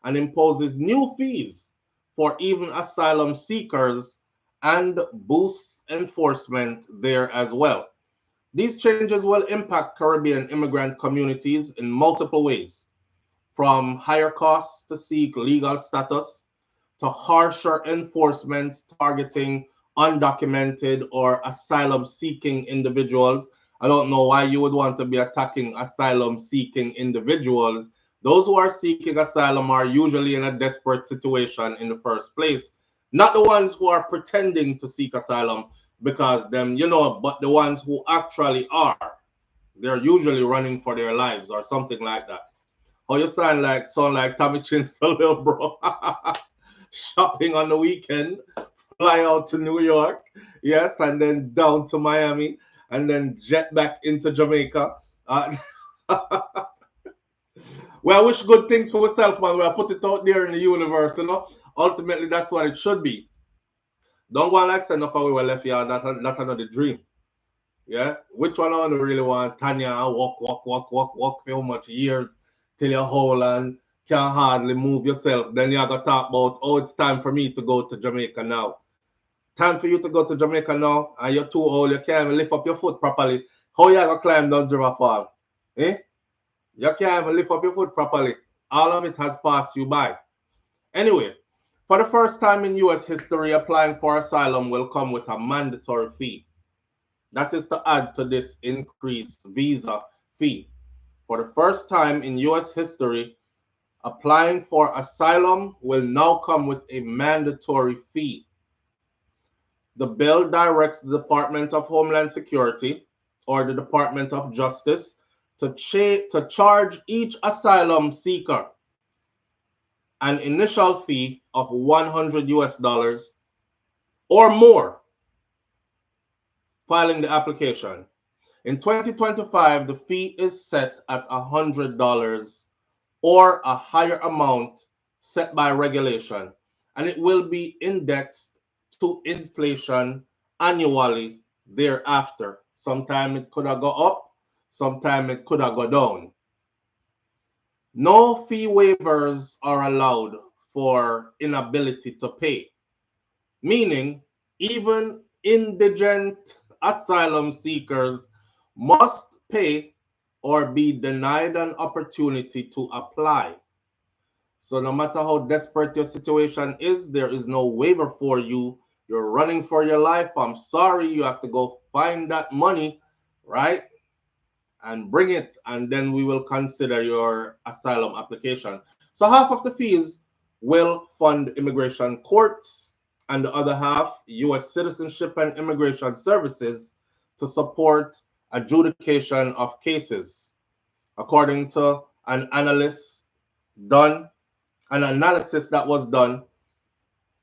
and imposes new fees for even asylum seekers and boosts enforcement there as well. These changes will impact Caribbean immigrant communities in multiple ways, from higher costs to seek legal status to harsher enforcement targeting undocumented or asylum seeking individuals. I don't know why you would want to be attacking asylum seeking individuals. Those who are seeking asylum are usually in a desperate situation in the first place, not the ones who are pretending to seek asylum because them, but the ones who actually are. They're usually running for their lives or something like that. Oh, you sound like Tommy Chin's little bro. Shopping on the weekend, fly out to New York, yes, and then down to Miami, and then jet back into Jamaica. Well, I wish good things for myself, man. We'll put it out there in the universe, Ultimately, that's what it should be. Don't go and like send up away we left here. That's another dream. Yeah? Which one I really want? Tanya, walk for how much years till you're whole and can hardly move yourself. Then you got to talk about, oh, it's time for me to go to Jamaica now. Time for you to go to Jamaica now, and you're too old, you can't even lift up your foot properly. How you going to climb down River Fall? Eh? You can't even lift up your foot properly. All of it has passed you by. Anyway, for the first time in US history, applying for asylum will come with a mandatory fee. That is to add to this increased visa fee. For the first time in US history, applying for asylum will now come with a mandatory fee. The bill directs the Department of Homeland Security or the Department of Justice to charge each asylum seeker an initial fee of 100 US dollars or more filing the application. In 2025, the fee is set at $100 or a higher amount set by regulation, and it will be indexed to inflation annually thereafter. Sometime it could have go up, sometime it could have go down. No fee waivers are allowed for inability to pay, meaning even indigent asylum seekers must pay or be denied an opportunity to apply. So no matter how desperate your situation is, there is no waiver for you. You're running for your life. I'm sorry, you have to go find that money, right? And bring it, and then we will consider your asylum application. So half of the fees will fund immigration courts, and the other half, U.S. Citizenship and Immigration Services, to support adjudication of cases. According to done, an analysis that was done,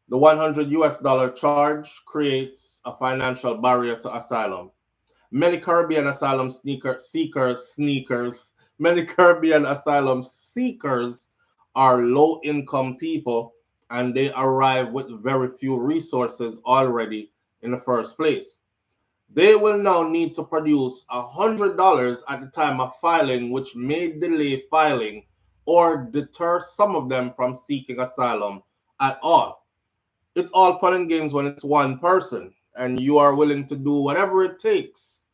the 100 US dollar charge creates a financial barrier to asylum. Many Caribbean asylum many Caribbean asylum seekers are low income people, and they arrive with very few resources already in the first place. They will now need to produce $100 at the time of filing, which may delay filing or deter some of them from seeking asylum at all. It's all fun and games when it's one person and you are willing to do whatever it takes.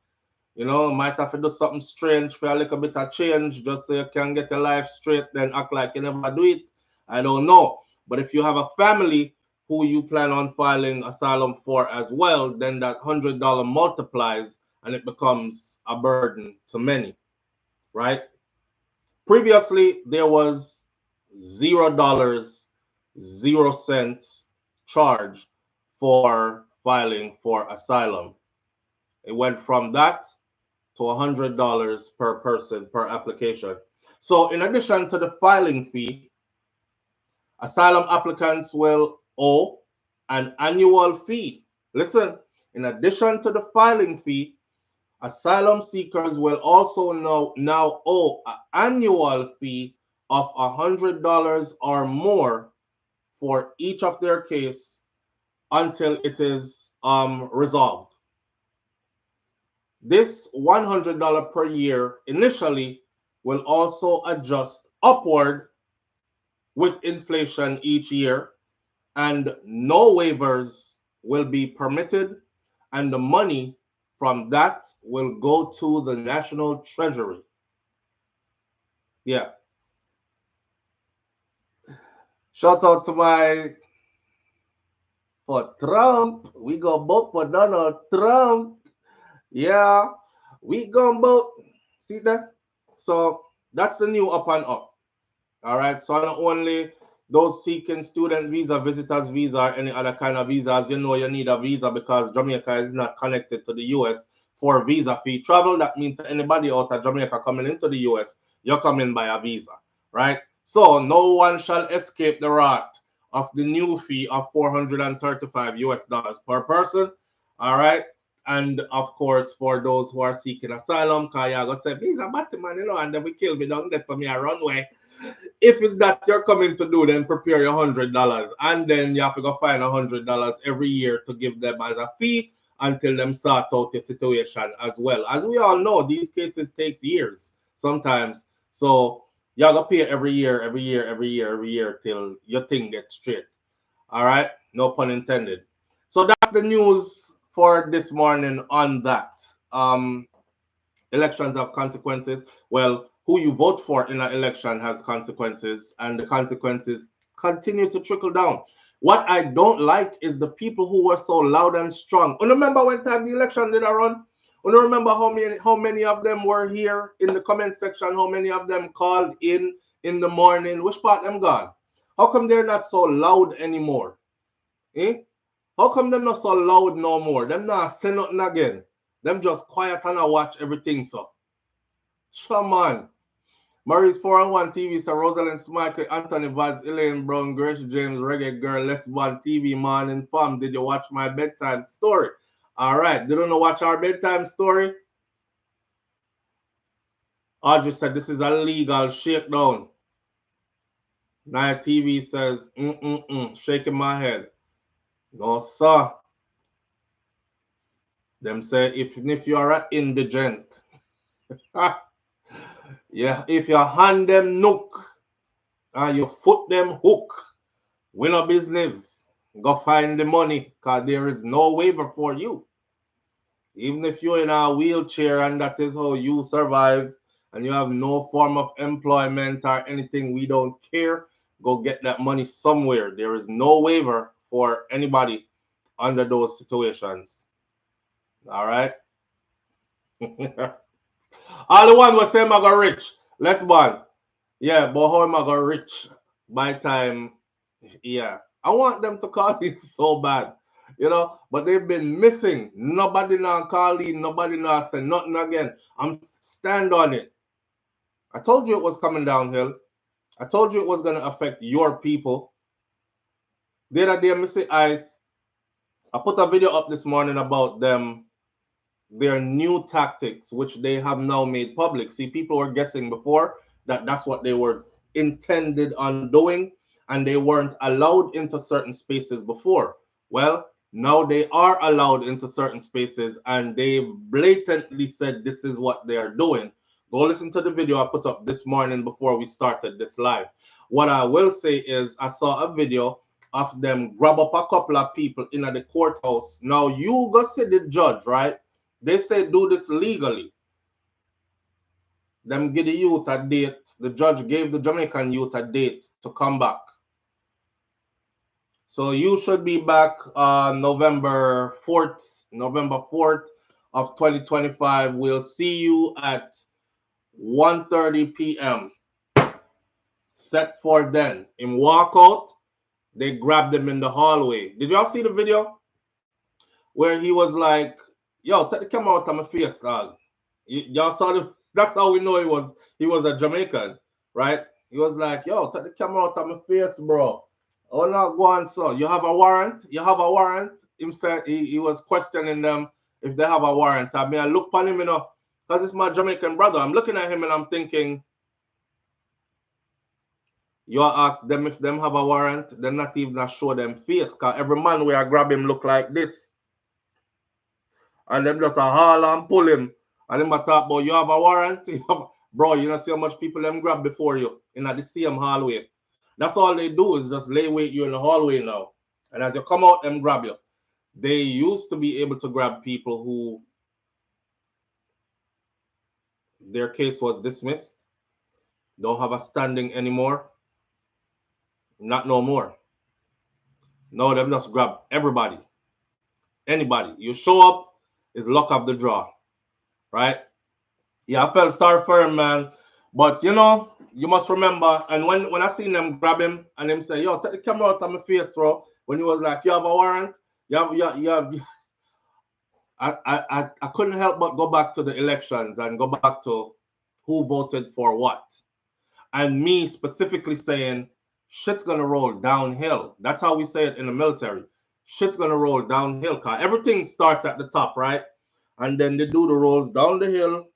You know, might have to do something strange for a little bit of change just so you can get your life straight, then act like you never do it. I don't know. But if you have a family who you plan on filing asylum for as well, then that $100 multiplies and it becomes a burden to many, right? Previously, there was $0, 0 cents charge for filing for asylum. It went from that to $100 per person per application. So, in addition to the filing fee, asylum applicants will owe an annual fee. Listen, in addition to the filing fee, asylum seekers will also now owe an annual fee of $100 or more for each of their case until it is resolved. This $100 per year initially will also adjust upward with inflation each year, and no waivers will be permitted, and the money from that will go to the national treasury. Yeah. Shout out to for Trump. We go vote for Donald Trump. Yeah. We gonna vote. See that? So that's the new up and up. All right. So not only those seeking student visa, visitors visa, or any other kind of visas, you know you need a visa because Jamaica is not connected to the US for visa fee travel. That means anybody out of Jamaica coming into the US, you're coming by a visa, right? So no one shall escape the wrath of the new fee of 435 US dollars per person. All right. And of course, for those who are seeking asylum, Kayago said, visa Batman, you know, and then we kill me down there for me a runway. If it's that you're coming to do, then prepare your $100, and then you have to go find $100 every year to give them as a fee until them sort out the situation as well. As we all know, these cases take years sometimes, so you have to pay every year till your thing gets straight. All right, no pun intended. So that's the news for this morning on that. Elections have consequences. Well, who you vote for in an election has consequences, and the consequences continue to trickle down. What I don't like is the people who were so loud and strong. And remember when time the election did I run? And remember how many of them were here in the comment section? How many of them called in the morning? Which part them gone? How come they're not so loud anymore? Eh? How come them not so loud no more? Them not say nothing again. Them just quiet and I watch everything so. Come on. Maurice 4-1 TV, Sir Rosalind Smike, Anthony Vaz, Elaine Brown, Grace James, Reggae Girl, Let's Bond TV, Man Inform. Did you watch my bedtime story? All right. Did you watch our bedtime story? Audrey said this is a legal shakedown. Naya TV says, shaking my head. No, sir. Them say, if you are an indigent, yeah, if you hand them nook, and you foot them hook, win a business, go find the money, because there is no waiver for you. Even if you're in a wheelchair and that is how you survive, and you have no form of employment or anything, we don't care. Go get that money somewhere. There is no waiver for anybody under those situations. All right? All the ones will say I got rich. Let's one. Yeah, but how am I got rich by time? Yeah. I want them to call in so bad. You know, but they've been missing. Nobody now call in, nobody now say nothing again. I'm stand on it. I told you it was coming downhill. I told you it was gonna affect your people. The other day, Missy Ice, I put a video up this morning about them, their new tactics, which they have now made public. See, people were guessing before that that's what they were intended on doing, and they weren't allowed into certain spaces before. Well, now they are allowed into certain spaces, and they blatantly said this is what they are doing. Go listen to the video I put up this morning before we started this live. What I will say is I saw a video of them grab up a couple of people in the courthouse. Now you go see the judge, right? They say do this legally. Them give the youth a date. The judge gave the Jamaican youth a date to come back. So you should be back November 4th, November 4th of 2025. We'll see you at 1:30 p.m. Set for then. In walkout, they grabbed him in the hallway. Did y'all see the video where he was like, yo, take the camera out of my face, dog? Y'all saw the, that's how we know he was a Jamaican, right? He was like, yo, take the camera out of my face, bro. Oh no, go on, so you have a warrant? You have a warrant? Him said he was questioning them if they have a warrant. I mean, I look upon him, you know, because it's my Jamaican brother. I'm looking at him and I'm thinking, you ask them if them have a warrant, they're not even show them face, because every man where I grab him look like this. And them just a haul and pull him. And them talk about, you have a warrant? Bro, you don't see how much people them grab before you in the same hallway. That's all they do is just lay wait you in the hallway now. And as you come out, them grab you. They used to be able to grab people who their case was dismissed, don't have a standing anymore. Not no more. No, them just grab everybody. Anybody. You show up, is luck of the draw. Right? Yeah, I felt sorry for him, man. But you know, you must remember, and when I seen them grab him and him say, yo, take the camera out of my face, bro. When he was like, you have a warrant? You have I couldn't help but go back to the elections and go back to who voted for what. And me specifically saying, shit's gonna roll downhill. That's how we say it in the military. Shit's gonna roll downhill. Cause everything starts at the top, right? And then they do the rolls down the hill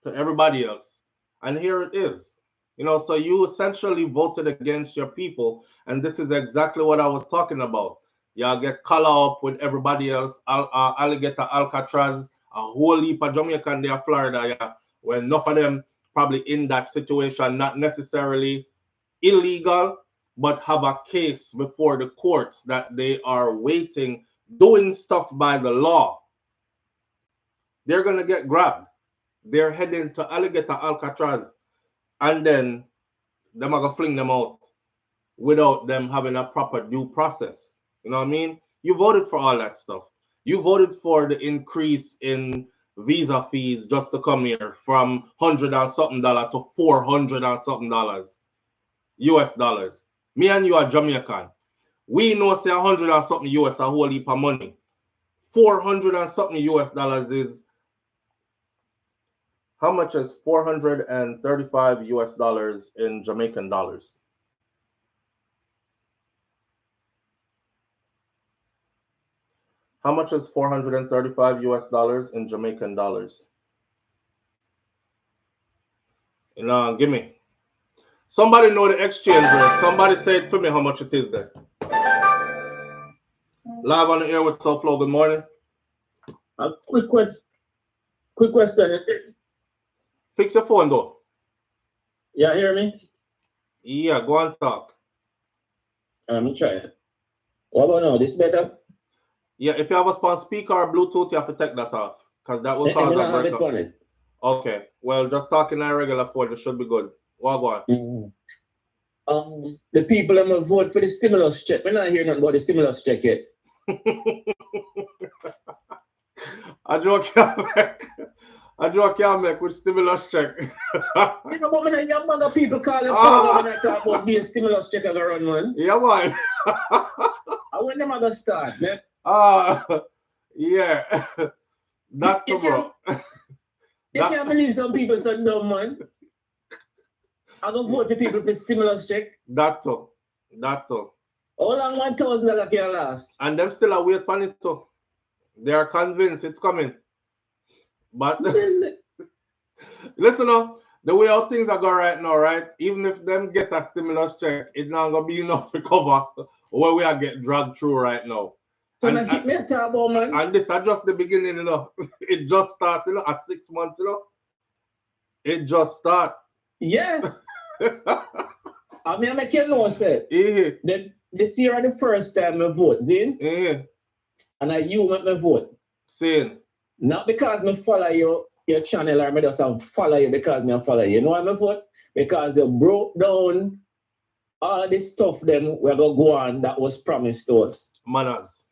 to everybody else. And here it is. You know, so you essentially voted against your people. And this is exactly what I was talking about. Y'all get color up with everybody else. Alligator Alcatraz, a whole heap of Jamaican there, Florida, yeah. Well, enough of them probably in that situation, not necessarily illegal, but have a case before the courts that they are waiting, doing stuff by the law. They're going to get grabbed. They're heading to Alligator Alcatraz, and then them are going to fling them out without them having a proper due process. You know what I mean? You voted for all that stuff. You voted for the increase in visa fees just to come here from $100 and something to $400 and something US dollars. Me and you are Jamaican. We know say 100 and something US a whole heap of money. 400 and something US dollars is how much is 435 US dollars in Jamaican dollars? How much is 435 US dollars in Jamaican dollars? Give me. Somebody know the exchange rate. Somebody say it for me how much it is there. Live on the air with SouFLo. Good morning. A quick question. Fix your phone though. Yeah, hear me? Yeah, go and talk. Let me try it. What about now? This better? Yeah, if you have us on speaker or Bluetooth, you have to take that off because that will cause a breakup. Okay, well, just talking on regular phone, it should be good. What go on? The people that will vote for the stimulus check. We're not hearing nothing about the stimulus check yet. I can't make with stimulus check. You know, but when a young man of people call them phone when I talk about being stimulus check of the run, man. Yeah, man. When them gonna start, man? Yeah. That tomorrow. You can't believe some people so dumb, man. I'm gonna vote for people for stimulus check. That too. How long $1,000 can last? And them still are wait for it too. They are convinced it's coming. But listen up, the way how things are going right now, right? Even if them get a stimulus check, it's not gonna be enough to cover where we are getting dragged through right now. So and, hit me a table, man. And this is just the beginning, you know. It just started, you know, at 6 months, you know. It just started. Yeah. I mean, I make you know, sir. This year are the first time I vote, see? And you make me vote. See? Not because me follow your channel or me just follow you because me follow you. You know why me vote? Because you broke down all this stuff them we're gonna go on that was promised to us. Manners.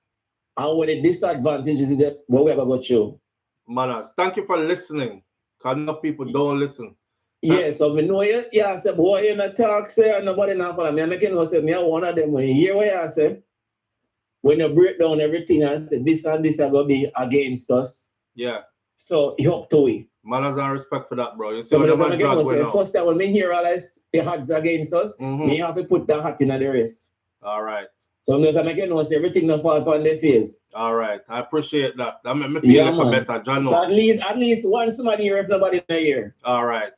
And what the disadvantages is that what we're gonna go through. Manners. Thank you for listening. Because enough people don't listen. Yeah, so me know you. Yeah, I say, boy, you not talk, say, nobody not follow me. I make you know, say, me are one of them. When you hear what I say, when you break down everything and say, this and this are going to be against us. Yeah. So, you up to it. Manners and respect for that, bro. You see so what the drag say, first time when me hear all this, the hats against us, me have to put the hat in the race. All right. So, I make you know, say, everything that fall upon their face. All right. I appreciate that. That make me feel like a better John. So, at least one somebody here if nobody in the ear. All right.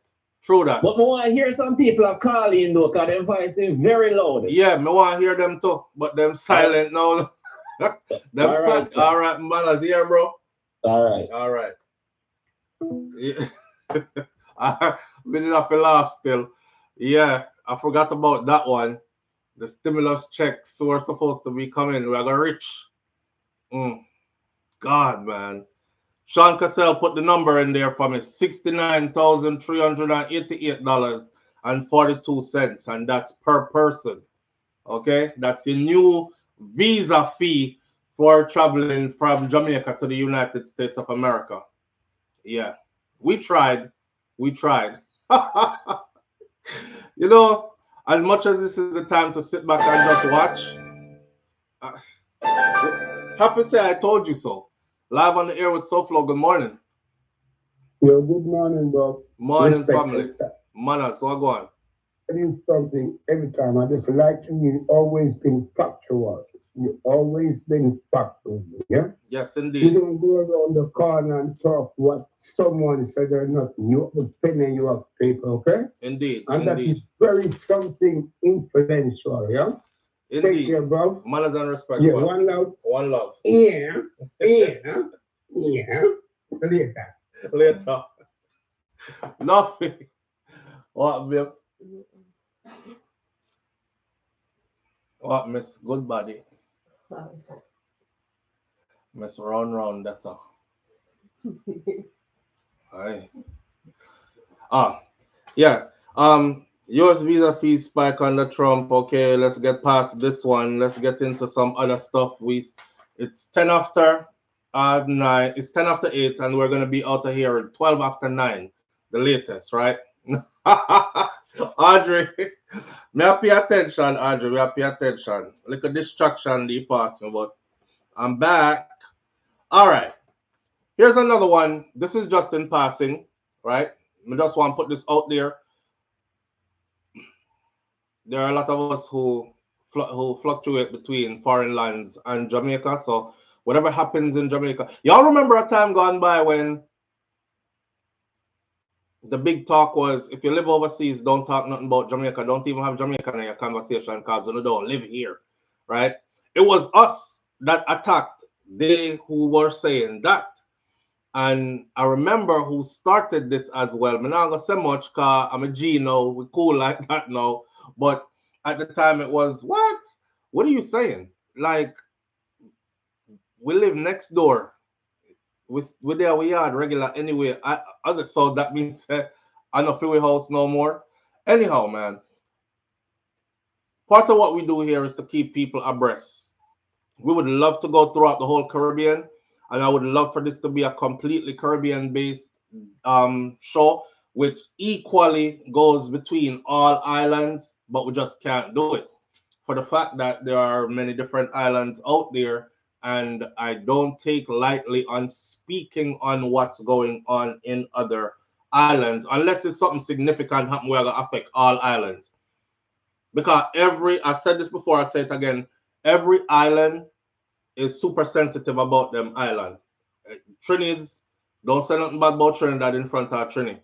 True that. But I want to hear some people are calling though, because their voice is very loud. Yeah, I want to hear them too, but them silent now. Them silent. All right, Manners here, bro. All right. Yeah. I didn't have to laugh still. Yeah, I forgot about that one. The stimulus checks were supposed to be coming. We are going rich. God, man. Sean Cassell put the number in there for me, $69,388.42, and that's per person. Okay, that's your new visa fee for traveling from Jamaica to the United States of America. Yeah, we tried. You know, as much as this is the time to sit back and just watch, have to say I told you so. Live on the air with SouFLo. Good morning. Yo, good morning, bro. Morning, respect family. Manners, what go on? I do something every time. I just like you. Always been factual. You always been factual. Yeah. Yes, indeed. You don't go around the corner and talk what someone said or nothing. You have a pen and you have paper. Okay. Indeed. And indeed. that is very something influential. Yeah. Indeed. Take care, bro. Manners and respect. Yeah. One love. One love. Yeah. Yeah. Later. Nothing. What, babe? What, Miss Good Body? Miss Round, that's all. Aye. Yeah. US visa fee spike under Trump. Okay, let's get past this one. Let's get into some other stuff. It's 10 after 9. It's 10 after 8, and we're gonna be out of here at 12 after 9, the latest, right? Audrey, may I pay attention, Audrey, may I pay attention. Look at distraction they passed me, but I'm back. All right. Here's another one. This is just in passing, right? I just want to put this out there. There are a lot of us who fluctuate between foreign lands and Jamaica. So whatever happens in Jamaica, y'all remember a time gone by when the big talk was, if you live overseas, don't talk nothing about Jamaica. Don't even have Jamaica in your conversation because you don't live here, right? It was us that attacked they who were saying that. And I remember who started this as well. I'm not gonna say much because I'm a G now. We cool like that now. But at the time it was, what? What are you saying? Like, we live next door. We there we are regular anyway. Other so that means I know freeway house no more. Anyhow, man, part of what we do here is to keep people abreast. We would love to go throughout the whole Caribbean, and I would love for this to be a completely Caribbean-based show, which equally goes between all islands, but we just can't do it for the fact that there are many different islands out there, and I don't take lightly on speaking on what's going on in other islands, unless it's something significant happen where it affect all islands. Because I've said this before, I say it again, every island is super sensitive about them island. Trinis, don't say nothing bad about Trinidad in front of Trini.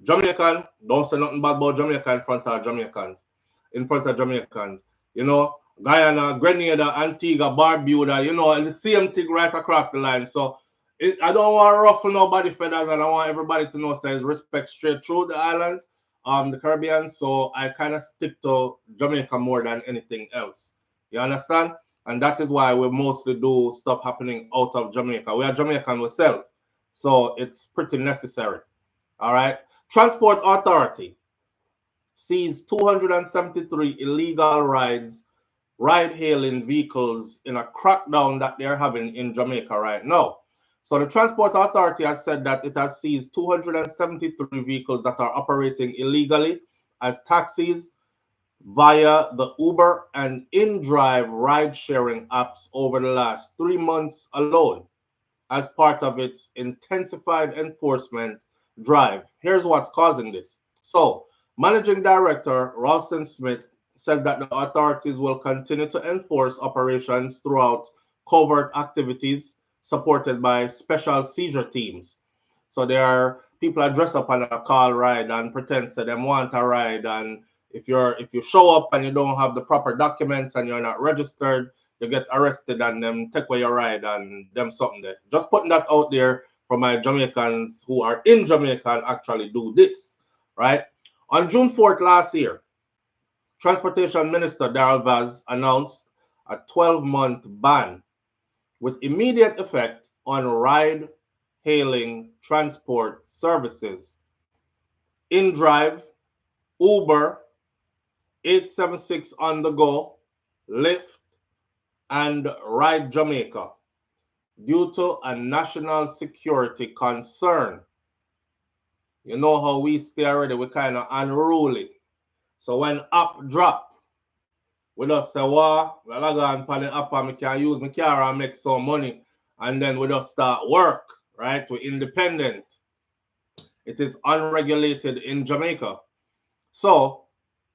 Jamaican, don't say nothing bad about Jamaica in front of Jamaicans. In front of Jamaicans. You know, Guyana, Grenada, Antigua, Barbuda, you know, the same thing right across the line. So I don't want to ruffle nobody feathers, and I want everybody to know says respect straight through the islands, the Caribbean. So I kind of stick to Jamaica more than anything else. You understand? And that is why we mostly do stuff happening out of Jamaica. We are Jamaican ourselves. So it's pretty necessary. All right. Transport Authority seized 273 illegal ride-hailing vehicles in a crackdown that they're having in Jamaica right now. So the Transport Authority has said that it has seized 273 vehicles that are operating illegally as taxis via the Uber and InDrive ride-sharing apps over the last 3 months alone as part of its intensified enforcement drive. Here's what's causing this. So, Managing Director Ralston Smith says that the authorities will continue to enforce operations throughout covert activities supported by special seizure teams. So there are people that dress up on a call ride and pretend that they want a ride, and if you show up and you don't have the proper documents and you're not registered, you get arrested and them take away your ride and them something there. Just putting that out there for my Jamaicans who are in Jamaica and actually do this, right? On June 4th last year, Transportation Minister Darrell Vaz announced a 12-month ban with immediate effect on ride-hailing transport services. InDrive, Uber, 876 on the go, Lyft, and Ride Jamaica due to a national security concern. You know how we stay already, we kind of unruly. So when app drop, we just say, well, I log on pan the app and I can use my car and make some money. And then we just start work, right? We're independent. It is unregulated in Jamaica. So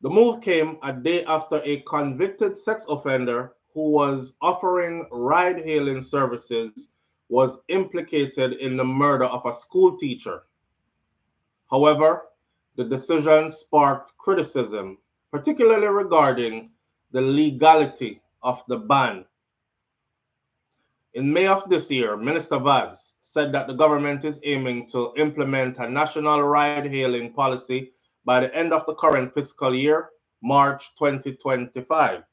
the move came a day after a convicted sex offender who was offering ride-hailing services was implicated in the murder of a school teacher. However, the decision sparked criticism, particularly regarding the legality of the ban. In May of this year, Minister Vaz said that the government is aiming to implement a national ride-hailing policy by the end of the current fiscal year, March 2025.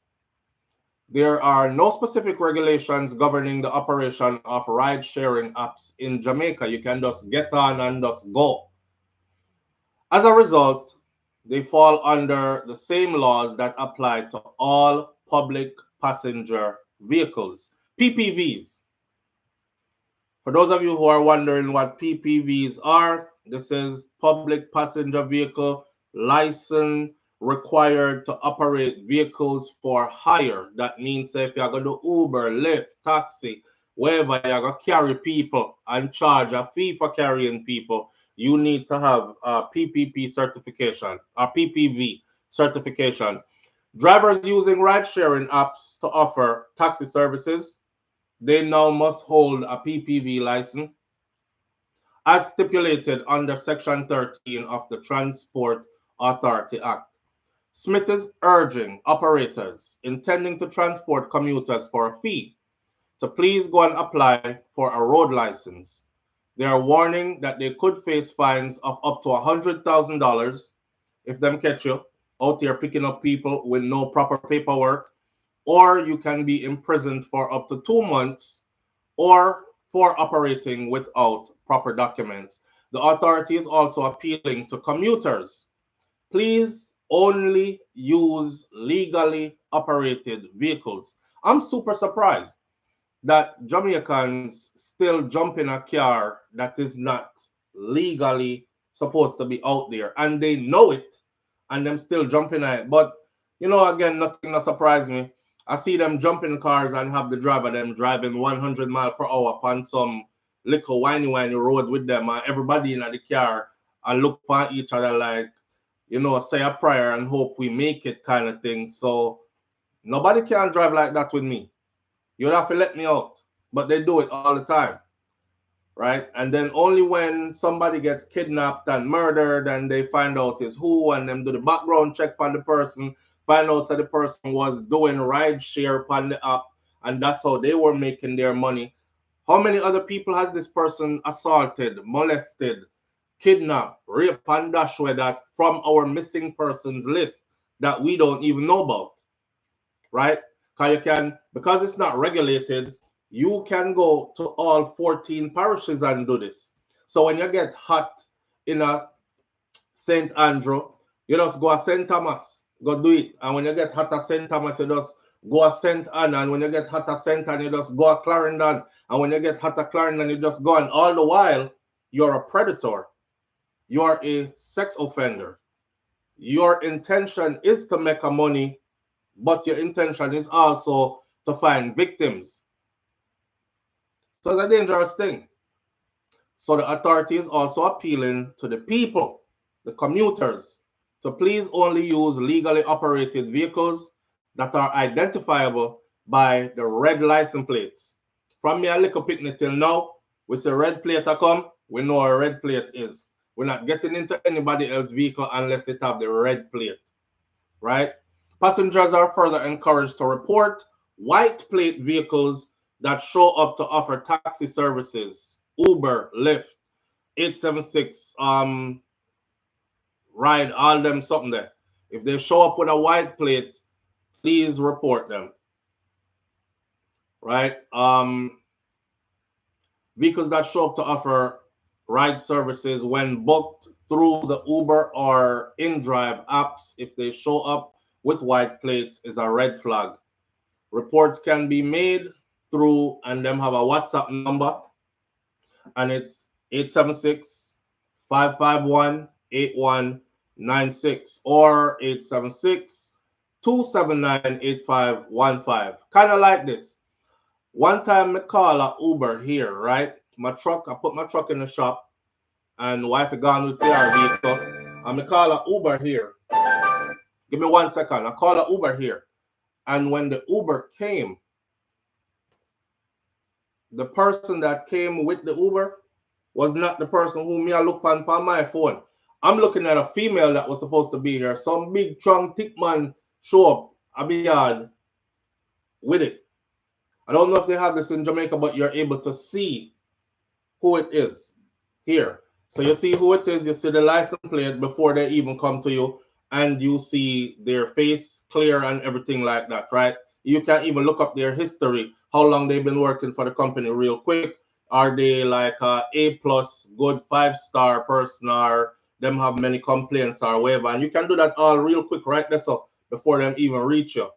There are no specific regulations governing the operation of ride-sharing apps in Jamaica. You can just get on and just go. As a result, they fall under the same laws that apply to all public passenger vehicles, PPVs. For those of you who are wondering what PPVs are, this is public passenger vehicle license required to operate vehicles for hire. That means if you're going to Uber, Lyft, taxi, wherever you're going to carry people and charge a fee for carrying people, you need to have a PPP certification, a PPV certification. Drivers using ride-sharing apps to offer taxi services, they now must hold a PPV license as stipulated under Section 13 of the Transport Authority Act. Smith is urging operators intending to transport commuters for a fee to please go and apply for a road license. They are warning that they could face fines of up to $100,000 if them catch you out here picking up people with no proper paperwork, or you can be imprisoned for up to 2 months, or for operating without proper documents. The authority is also appealing to commuters. Please only use legally operated vehicles. I'm super surprised that Jamaicans still jump in a car that is not legally supposed to be out there, and they know it, and them still jumping at it. But you know, again, nothing that surprise me. I see them jump in cars and have the driver them driving 100 miles per hour upon some little whiny road with them, and everybody in the car and look at each other like, you know, say a prayer and hope we make it kind of thing. So nobody can drive like that with me. You'll have to let me out. But they do it all the time, right? And then only when somebody gets kidnapped and murdered and they find out is who, and them do the background check on the person, find out that the person was doing ride share upon the app, and that's how they were making their money. How many other people has this person assaulted, molested, kidnapped, raped, and dash with that from our missing persons list that we don't even know about, right? Because it's not regulated, you can go to all 14 parishes and do this. So when you get hot in a St. Andrew, you just go to St. Thomas, go do it. And when you get hot at St. Thomas, you just go to St. Anne. And when you get hot at St. Anne, you just go to Clarendon. And when you get hot at Clarendon, you just go. And all the while, you're a predator. You are a sex offender. Your intention is to make a money, but your intention is also to find victims. So it's a dangerous thing. So the authority is also appealing to the people, the commuters, to please only use legally operated vehicles that are identifiable by the red license plates. From me a little picnic till now, we see red plate a come, we know what a red plate is. We're not getting into anybody else's vehicle unless it have the red plate, right? Passengers are further encouraged to report white plate vehicles that show up to offer taxi services, Uber, Lyft, 876, ride, all them something there. If they show up with a white plate, please report them, right? Vehicles that show up to offer ride services when booked through the Uber or InDrive apps, if they show up with white plates, is a red flag. Reports can be made through, and them have a WhatsApp number, and it's 876-551-8196 or 876-279-8515. Kind of like this. One time I call a Uber here, right? I put my truck in the shop, and wife had gone with their vehicle. And I call a Uber here. Give me 1 second. I call a Uber here. And when the Uber came, the person that came with the Uber was not the person who me I look on my phone. I'm looking at a female that was supposed to be here. Some big, strong, thick man show up at the yard with it. I don't know if they have this in Jamaica, but you're able to see who it is here. So you see who it is, you see the license plate before they even come to you, and you see their face clear and everything like that, right? You can even look up their history, how long they've been working for the company real quick. Are they like a A+, good 5-star person, or them have many complaints or whatever? And you can do that all real quick right there, so before them even reach you.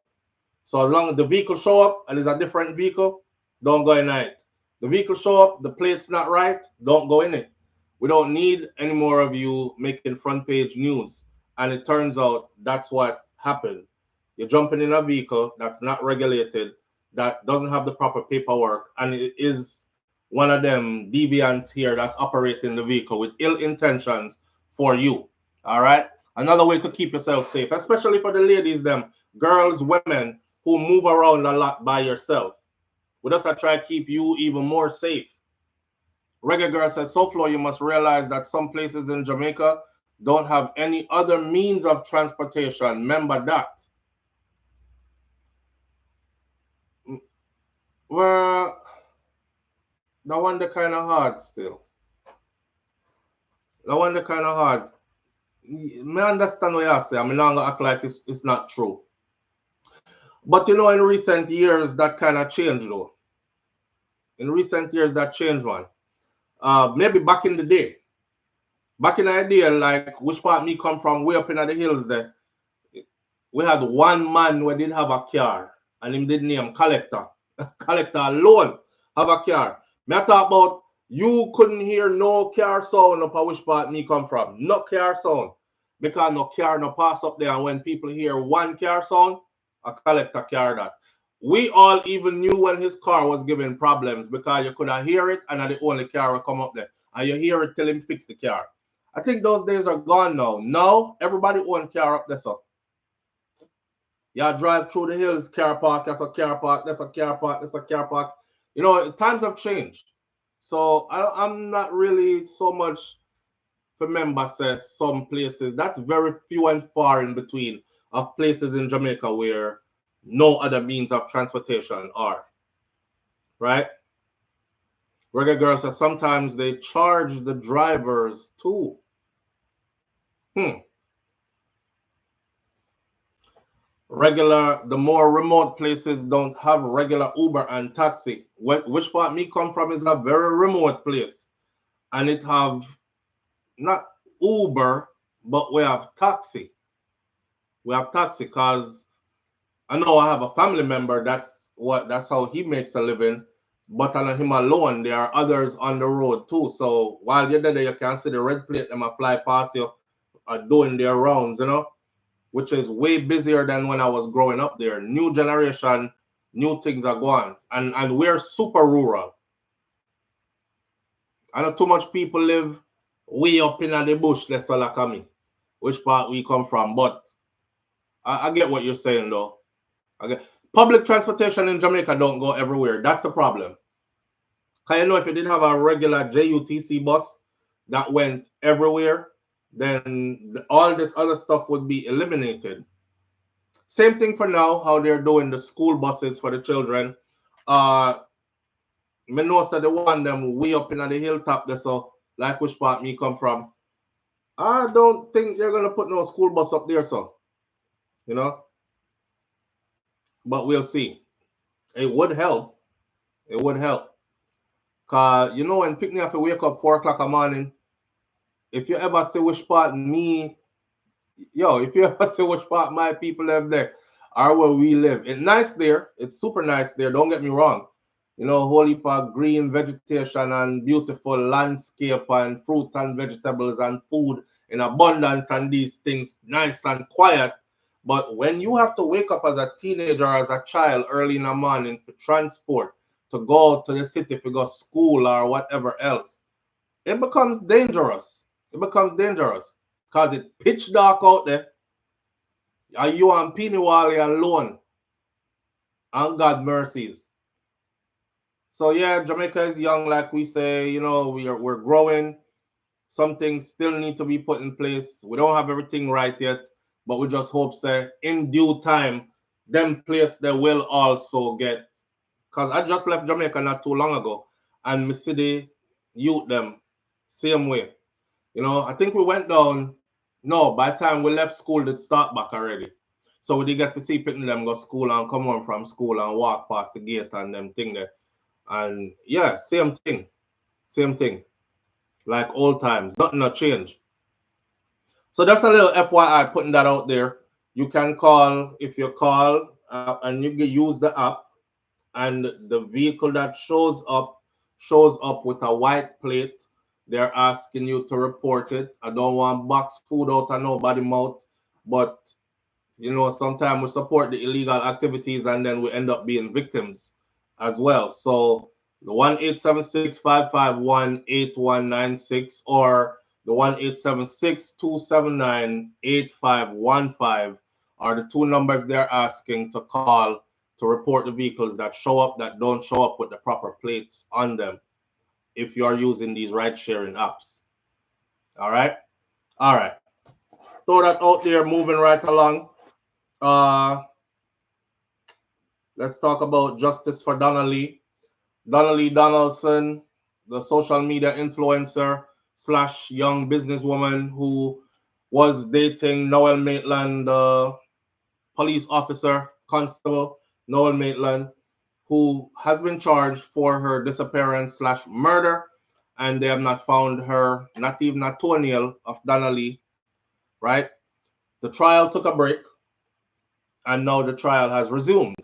So as long as the vehicle show up and it's a different vehicle, don't go in it. The vehicle show up, the plate's not right, don't go in it. We don't need any more of you making front page news And it turns out that's what happened. You're jumping in a vehicle that's not regulated, that doesn't have the proper paperwork, and it is one of them deviants here that's operating the vehicle with ill intentions for you. All right. Another way to keep yourself safe, especially for the ladies, them girls, women who move around a lot by yourself. We just try to keep you even more safe. Reggae Girl says, SouFlo, you must realize that some places in Jamaica don't have any other means of transportation. Remember that. Well, that one the kind of hard still. That one the kind of hard. I understand what you say. I'm not gonna act like it's not true. But you know, in recent years, that kind of changed though. In recent years, that changed, man. Maybe back in the day. Back in the day, like which part me come from, way up in the hills there, we had one man who did have a car, and him did name Collector. Collector alone have a car. Me I talk about you couldn't hear no car sound up at which part me come from. No car sound. Because no car no pass up there, and when people hear one car sound, a Collector car that. We all even knew when his car was giving problems because you could hear it and the only car will come up there. And you hear it till him fix the car. I think those days are gone now. Now, everybody own car up there, so. You drive through the hills, car park, that's a car park, that's a car park, that's a car park. You know, times have changed. So I'm not really so much, remember, say, some places. That's very few and far in between of places in Jamaica where no other means of transportation are. Right? Reggae Girl says sometimes they charge the drivers too. The more remote places don't have regular Uber and taxi. Which part me come from is a very remote place. And it have not Uber, but we have taxi. We have taxi because I know I have a family member that's how he makes a living. But on him alone, there are others on the road too. So while you're there, you can see the red plate them fly past you doing their rounds, you know, which is way busier than when I was growing up there. New generation, new things are going. And we're super rural. I know too much people live way up in the bush, let's say like me, which part we come from. But I get what you're saying though. Public transportation in Jamaica don't go everywhere. That's a problem. Because you know, if you didn't have a regular JUTC bus that went everywhere, then all this other stuff would be eliminated. Same thing for now, how they're doing the school buses for the children. Me know so the one them way up in the hilltop there, so like which part me come from. I don't think you're gonna put no school bus up there, so you know. But we'll see. It would help. It would help. Cause you know when picnic have to wake up 4 o'clock in the morning, if you ever see which part me, if you ever see which part my people live there or where we live, it's nice there. It's super nice there. Don't get me wrong. You know, whole heap of green vegetation and beautiful landscape and fruits and vegetables and food in abundance and these things nice and quiet. But when you have to wake up as a teenager or as a child early in the morning for transport to go to the city to go school or whatever else, it becomes dangerous. It becomes dangerous because it's pitch dark out there. Are you and Peanywally alone? And God mercies. So yeah, Jamaica is young, like we say. You know, we're growing. Some things still need to be put in place. We don't have everything right yet, but we just hope, say, in due time, them place they will also get. Because I just left Jamaica not too long ago, and me see the youth them same way. You know, I think we went down. No, by the time we left school, they'd start back already. So we did get to see people them go school and come home from school and walk past the gate and them thing there. And yeah, same thing. Same thing. Like old times. Nothing not change. So that's a little FYI putting that out there. You can call, if you call and you use the app, and the vehicle that shows up with a white plate. They're asking you to report it. I don't want box food out of nobody's mouth. but you know, sometimes we support the illegal activities and then we end up being victims as well. So the 1-876-551-8196 or the 1-876-279-8515 are the two numbers they're asking to call to report the vehicles that show up, that don't show up with the proper plates on them if you are using these ride-sharing apps. All right? All right. Throw that out there, moving right along. Let's talk about justice for Donnelly. Donnelly Donaldson, the social media influencer / young businesswoman who was dating Noel Maitland, police officer, constable Noel Maitland, who has been charged for her disappearance / murder, and they have not found her, not even a toenail of Donnelly, right? The trial took a break, and now the trial has resumed.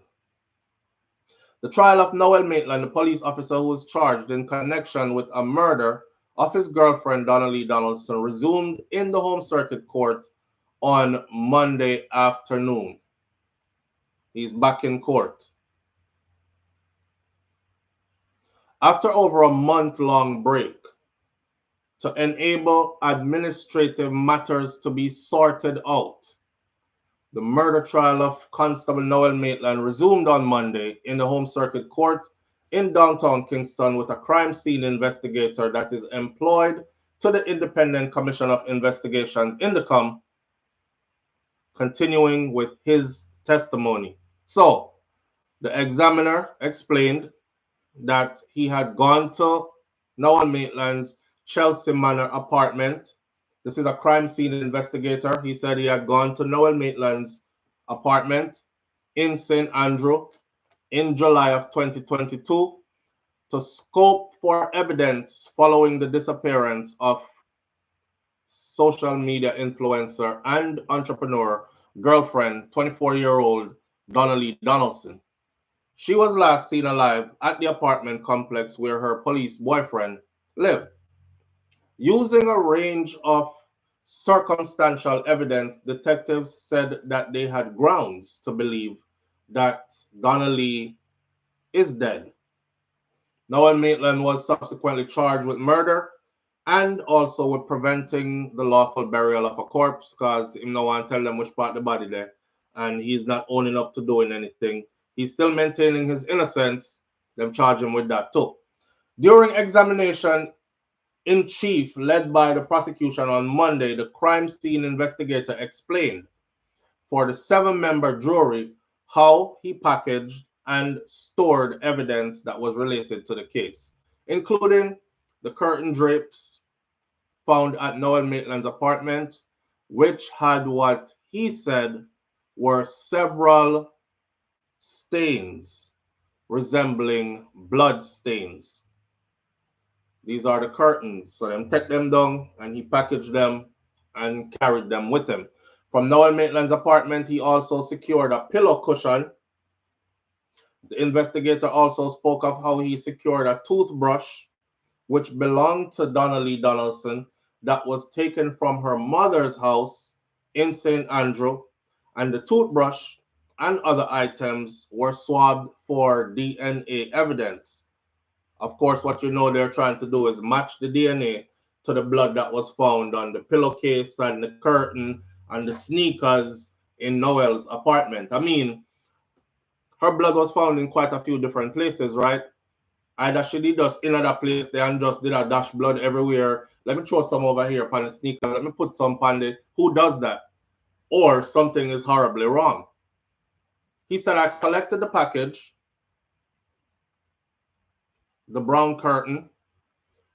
The trial of Noel Maitland, the police officer who was charged in connection with a murder of his girlfriend Donnelly Donaldson, resumed in the Home Circuit Court on Monday afternoon. He's back in court. After over a month-long break, to enable administrative matters to be sorted out, the murder trial of Constable Noel Maitland resumed on Monday in the Home Circuit Court in downtown Kingston with a crime scene investigator that is employed to the Independent Commission of Investigations INDECOM, continuing with his testimony. So, the examiner explained that he had gone to Noel Maitland's Chelsea Manor apartment. This is a crime scene investigator. He said he had gone to Noel Maitland's apartment in St. Andrew in July of 2022 to scope for evidence following the disappearance of social media influencer and entrepreneur girlfriend, 24-year-old Donnelly Donaldson. She was last seen alive at the apartment complex where her police boyfriend lived. Using a range of circumstantial evidence, detectives said that they had grounds to believe that Donnelly is dead. Noel Maitland was subsequently charged with murder and also with preventing the lawful burial of a corpse, because him no one tell them which part the body there, and he's not owning up to doing anything. He's still maintaining his innocence. Them charge him with that too. During examination in chief led by the prosecution on Monday, the crime scene investigator explained for the 7-member jury how he packaged and stored evidence that was related to the case, including the curtain drapes found at Noel Maitland's apartment, which had what he said were several stains resembling blood stains. These are the curtains. So them take them down and he packaged them and carried them with him. From Noel Maitland's apartment, he also secured a pillow cushion. The investigator also spoke of how he secured a toothbrush, which belonged to Donnelly Donaldson, that was taken from her mother's house in St. Andrew, and the toothbrush and other items were swabbed for DNA evidence. Of course, what you know they're trying to do is match the DNA to the blood that was found on the pillowcase and the curtain and the sneakers in Noel's apartment. I mean, her blood was found in quite a few different places, right? Either she did just in another place there and just did a dash blood everywhere. Let me throw some over here upon the sneaker. Let me put some on the. Who does that? Or something is horribly wrong. He said, I collected the package, the brown curtain,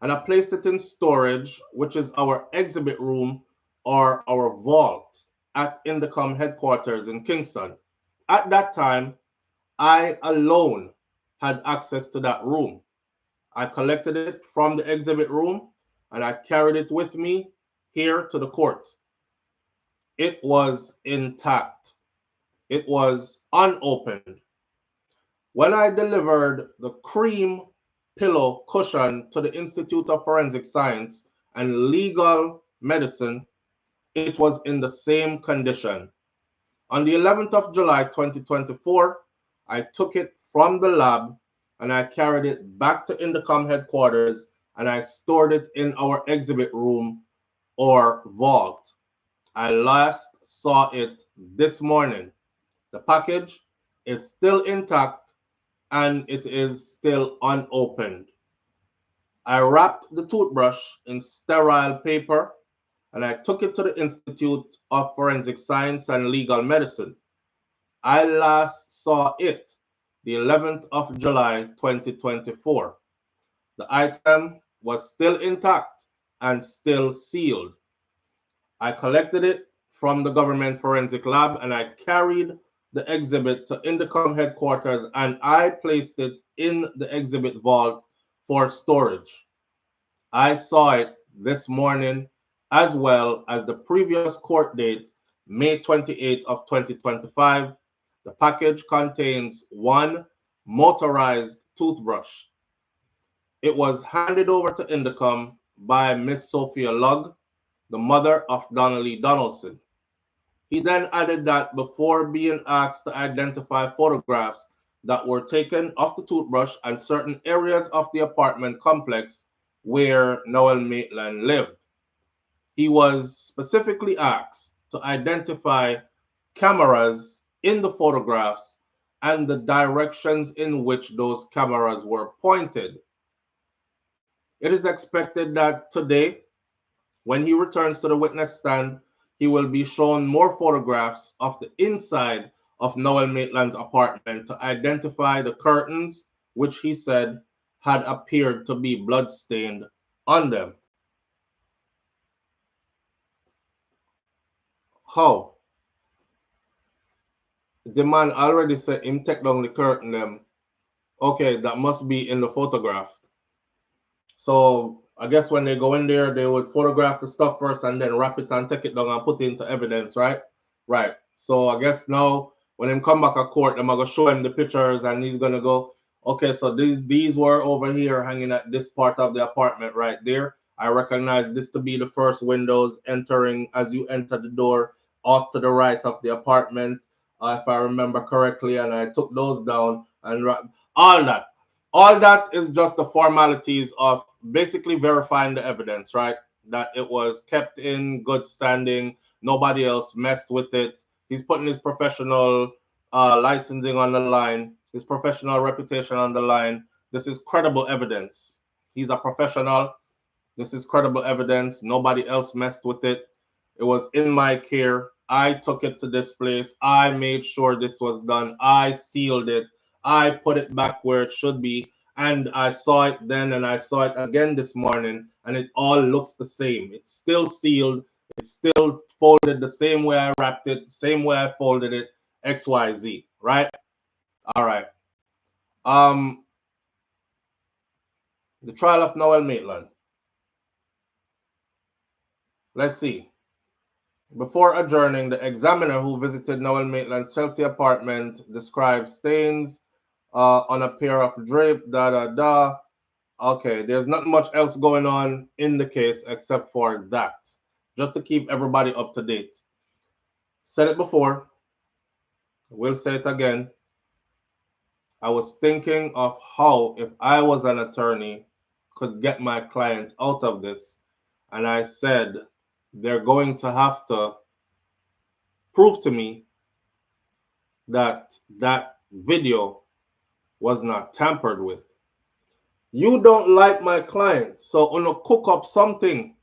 and I placed it in storage, which is our exhibit room or our vault at Indecom headquarters in Kingston. At that time, I alone had access to that room. I collected it from the exhibit room and I carried it with me here to the court. It was intact. It was unopened. When I delivered the cream pillow cushion to the Institute of Forensic Science and Legal Medicine, it was in the same condition. On the 11th of July 2024, I took it from the lab and I carried it back to Indicom headquarters and I stored it in our exhibit room or vault. I last saw it this morning. The package is still intact and it is still unopened. I wrapped the toothbrush in sterile paper and I took it to the Institute of Forensic Science and Legal Medicine. I last saw it the 11th of July 2024. The item was still intact and still sealed. I collected it from the government forensic lab and I carried the exhibit to Indicom headquarters and I placed it in the exhibit vault for storage. I saw it this morning as well as the previous court date, May 28th of 2025. The package contains one motorized toothbrush. It was handed over to Indicom by Miss Sophia Lugg, the mother of Donnelly Donaldson. He then added that before being asked to identify photographs that were taken of the toothbrush and certain areas of the apartment complex where Noel Maitland lived, he was specifically asked to identify cameras in the photographs and the directions in which those cameras were pointed. It is expected that today, when he returns to the witness stand, he will be shown more photographs of the inside of Noel Maitland's apartment to identify the curtains, which he said had appeared to be bloodstained on them. How? The man already said him take down the curtain them. Okay, that must be in the photograph. So I guess when they go in there, they would photograph the stuff first and then wrap it and take it down and put it into evidence, right? Right. So I guess now when him come back at court, I'm gonna show him the pictures and he's gonna go, okay, so these were over here hanging at this part of the apartment right there. I recognize this to be the first windows entering as you enter the door off to the right of the apartment, if I remember correctly, and I took those down and all that. All that is just the formalities of basically verifying the evidence, right? That it was kept in good standing, nobody else messed with it. He's putting his professional licensing on the line, his professional reputation on the line. This is credible evidence. He's a professional. This is credible evidence. Nobody else messed with it. It was in my care. I took it to this place. I made sure this was done. I sealed it. I put it back where it should be. And I saw it then and I saw it again this morning. And it all looks the same. It's still sealed. It's still folded the same way I wrapped it, same way I folded it, XYZ, right? All right. The trial of Noel Maitland. Let's see. Before adjourning, the examiner who visited Noel Maitland's Chelsea apartment described stains on a pair of drape, Okay, there's not much else going on in the case except for that. Just to keep everybody up to date. Said it before, we'll say it again. I was thinking of how, if I was an attorney, could get my client out of this. And I said, they're going to have to prove to me that that video was not tampered with. You don't like my client, so I'm gonna cook up something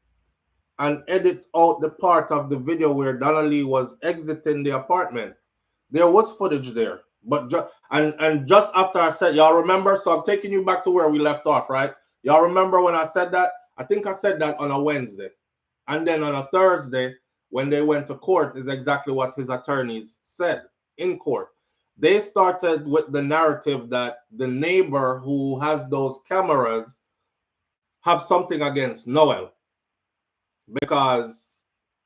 and edit out the part of the video where Donnelly was exiting the apartment. There was footage there, but just after I said, y'all remember? So I'm taking you back to where we left off, right? Y'all remember when I said that? I think I said that on a Wednesday. And then on a Thursday, when they went to court, is exactly what his attorneys said in court. They started with the narrative that the neighbor who has those cameras have something against Noel, because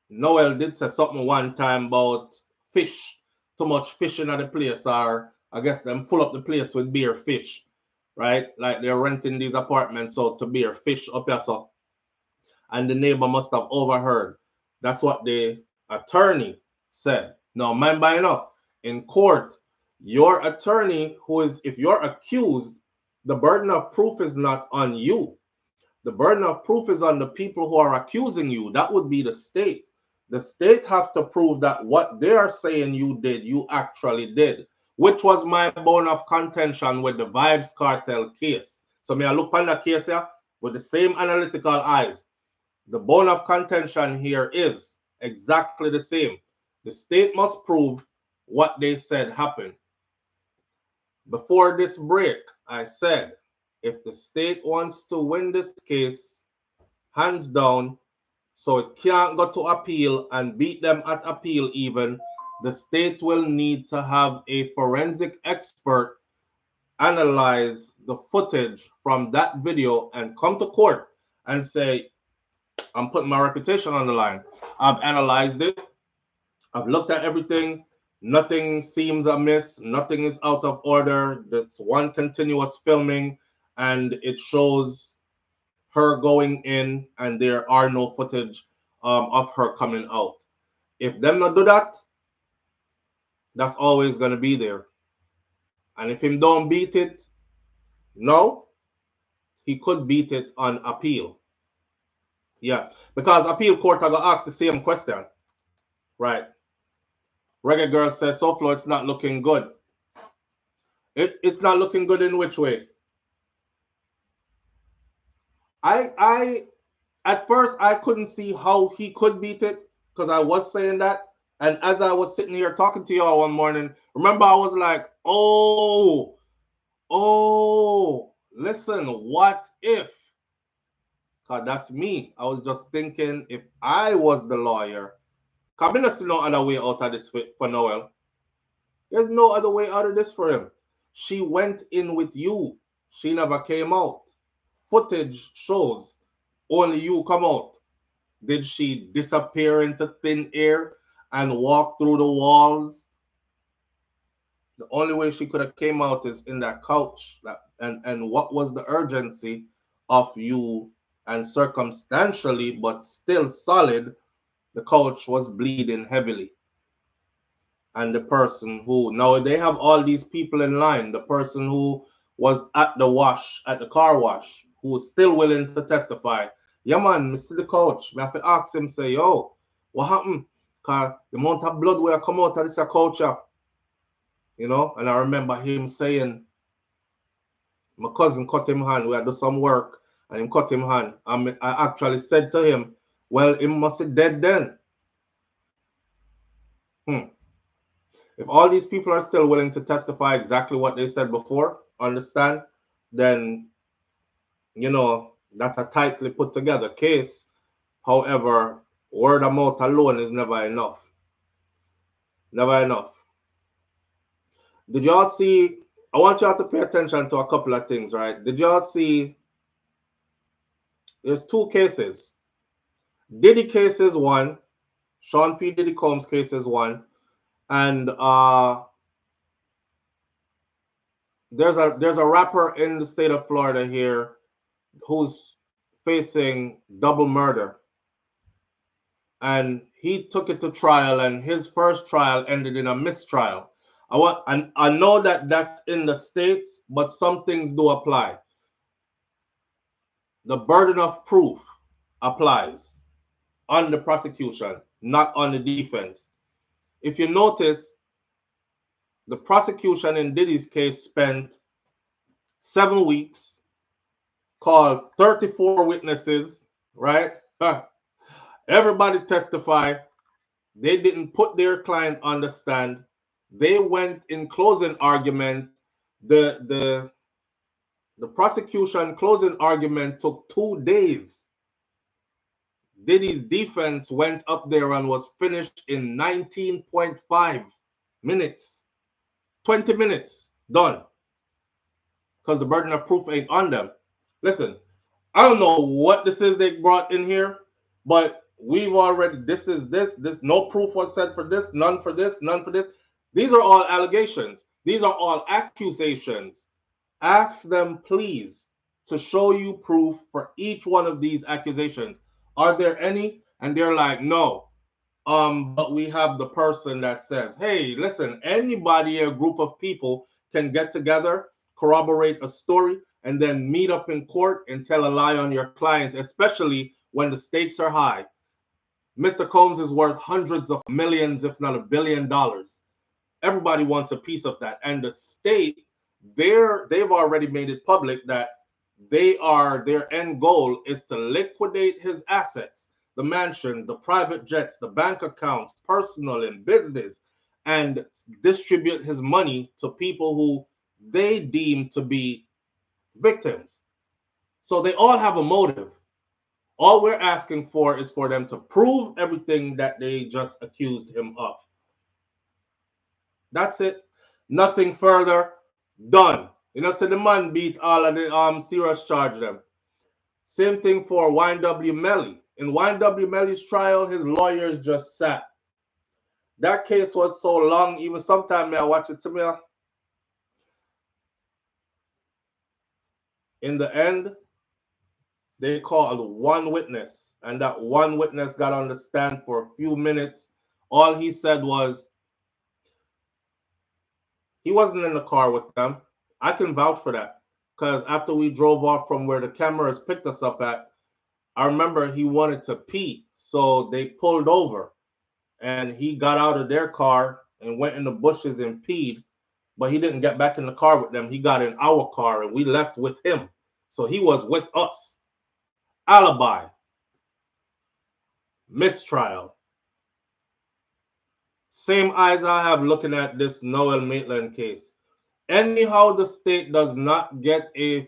Noel did say something one time about fish, too much fishing at the place, or I guess them full up the place with beer fish, right? Like they're renting these apartments out to beer fish up here, so. And the neighbor must have overheard. That's what the attorney said. Now, remember, you know, in court, your attorney, who is, if you're accused, the burden of proof is not on you. The burden of proof is on the people who are accusing you. That would be the state. The state have to prove that what they are saying you did, you actually did, which was my bone of contention with the Vibes Cartel case. So me I look on the case here with the same analytical eyes. The bone of contention here is exactly the same. The state must prove what they said happened. Before this break, I said, if the state wants to win this case, hands down, so it can't go to appeal and beat them at appeal even, the state will need to have a forensic expert analyze the footage from that video and come to court and say, I'm putting my reputation on the line. I've analyzed it. I've looked at everything. Nothing seems amiss. Nothing is out of order. That's one continuous filming, and it shows her going in, and there are no footage of her coming out. If them not do that, that's always going to be there. And if him don't beat it, no, he could beat it on appeal. Yeah, because appeal court are going to ask the same question. Right. Reggae Girl says, SouFLo, it's not looking good. It's not looking good in which way? I at first I couldn't see how he could beat it because I was saying that. And as I was sitting here talking to y'all one morning, remember I was like, oh, listen, what if? Because that's me. I was just thinking if I was the lawyer, because I don't see no other way out of this for Noel. There's no other way out of this for him. She went in with you. She never came out. Footage shows only you come out. Did she disappear into thin air and walk through the walls? The only way she could have came out is in that couch. And what was the urgency of you? And circumstantially, but still solid, the couch was bleeding heavily. And the person who, now they have all these people in line, the person who was at the car wash, who is still willing to testify. Yeah, man, Mr. the coach, I have to ask him, say, yo, what happened? Because the amount of blood will come out of this culture. You know, and I remember him saying, my cousin cut him hand, we had do some work, and him cut him hand. I actually said to him, well, he must be dead then. If all these people are still willing to testify exactly what they said before, understand, then, you know, that's a tightly put together case. However, word of mouth alone is never enough. Never enough. Did y'all see, I want y'all to pay attention to a couple of things, right? Did y'all see, there's two cases. Diddy case is one, Sean P. Diddy Combs case is one, and there's a rapper in the state of Florida here who's facing double murder, and he took it to trial, and his first trial ended in a mistrial. I know that that's in the States, but some things do apply. The burden of proof applies on the prosecution, not on the defense. If you notice, the prosecution in Diddy's case spent 7 weeks, called 34 witnesses, right? Everybody testified. They didn't put their client on the stand. They went in closing argument. The prosecution closing argument took 2 days. Diddy's defense went up there and was finished in 19.5 minutes. 20 minutes, done. Because the burden of proof ain't on them. Listen, I don't know what this is they brought in here, but we've already, this, no proof was said for this, none for this, none for this. These are all allegations. These are all accusations. Ask them, please, to show you proof for each one of these accusations. Are there any? And they're like, no. But we have the person that says, hey, listen, anybody, a group of people can get together, corroborate a story, and then meet up in court and tell a lie on your client, especially when the stakes are high. Mr. Combs is worth hundreds of millions, if not $1 billion. Everybody wants a piece of that. And the state, they've already made it public that their end goal is to liquidate his assets, the mansions, the private jets, the bank accounts, personal and business, and distribute his money to people who they deem to be victims. So they all have a motive. All we're asking for is for them to prove everything that they just accused him of. That's it. Nothing further. Done. You know, so the man beat all of the serious charge them. Same thing for YW Melly. In YW Melly's trial, his lawyers just sat. That case was so long, even sometimes I watch it to me. In the end, they called one witness, and that one witness got on the stand for a few minutes. All he said was he wasn't in the car with them. I can vouch for that, because after we drove off from where the cameras picked us up at, I remember he wanted to pee, so they pulled over, and he got out of their car and went in the bushes and peed, but he didn't get back in the car with them. He got in our car, and we left with him, so he was with us. Alibi, mistrial. Same eyes I have looking at this Noel Maitland case. Anyhow, the state does not get a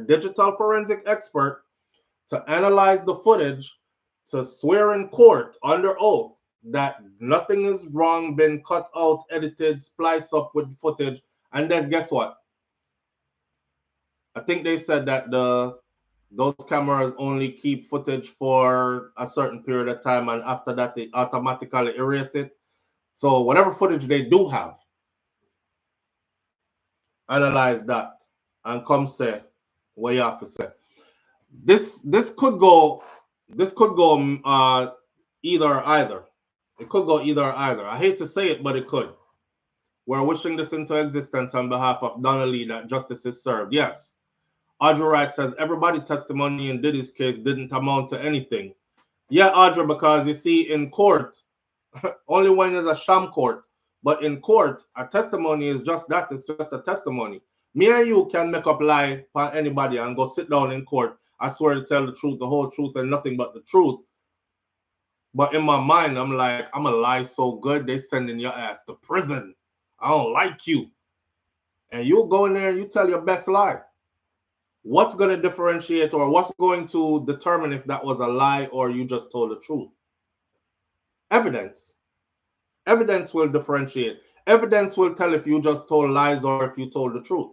digital forensic expert to analyze the footage, to swear in court under oath that nothing is wrong, been cut out, edited, spliced up with footage, and then guess what? I think they said that those cameras only keep footage for a certain period of time, and after that they automatically erase it. So whatever footage they do have, analyze that and come say what you have to say. This could go either. It could go either or either. I hate to say it, but it could. We're wishing this into existence on behalf of Donnelly that justice is served. Yes. Audrey Wright says everybody testimony in Diddy's case didn't amount to anything. Yeah, Audrey, because you see in court, only when there's a sham court, but in court, a testimony is just that. It's just a testimony. Me and you can make up lie for anybody and go sit down in court. I swear to tell the truth, the whole truth, and nothing but the truth. But in my mind, I'm like, I'm going to lie so good, they sending your ass to prison. I don't like you. And you'll go in there and you tell your best lie. What's going to differentiate, or what's going to determine if that was a lie or you just told the truth? Evidence. Evidence will differentiate. Evidence will tell if you just told lies or if you told the truth.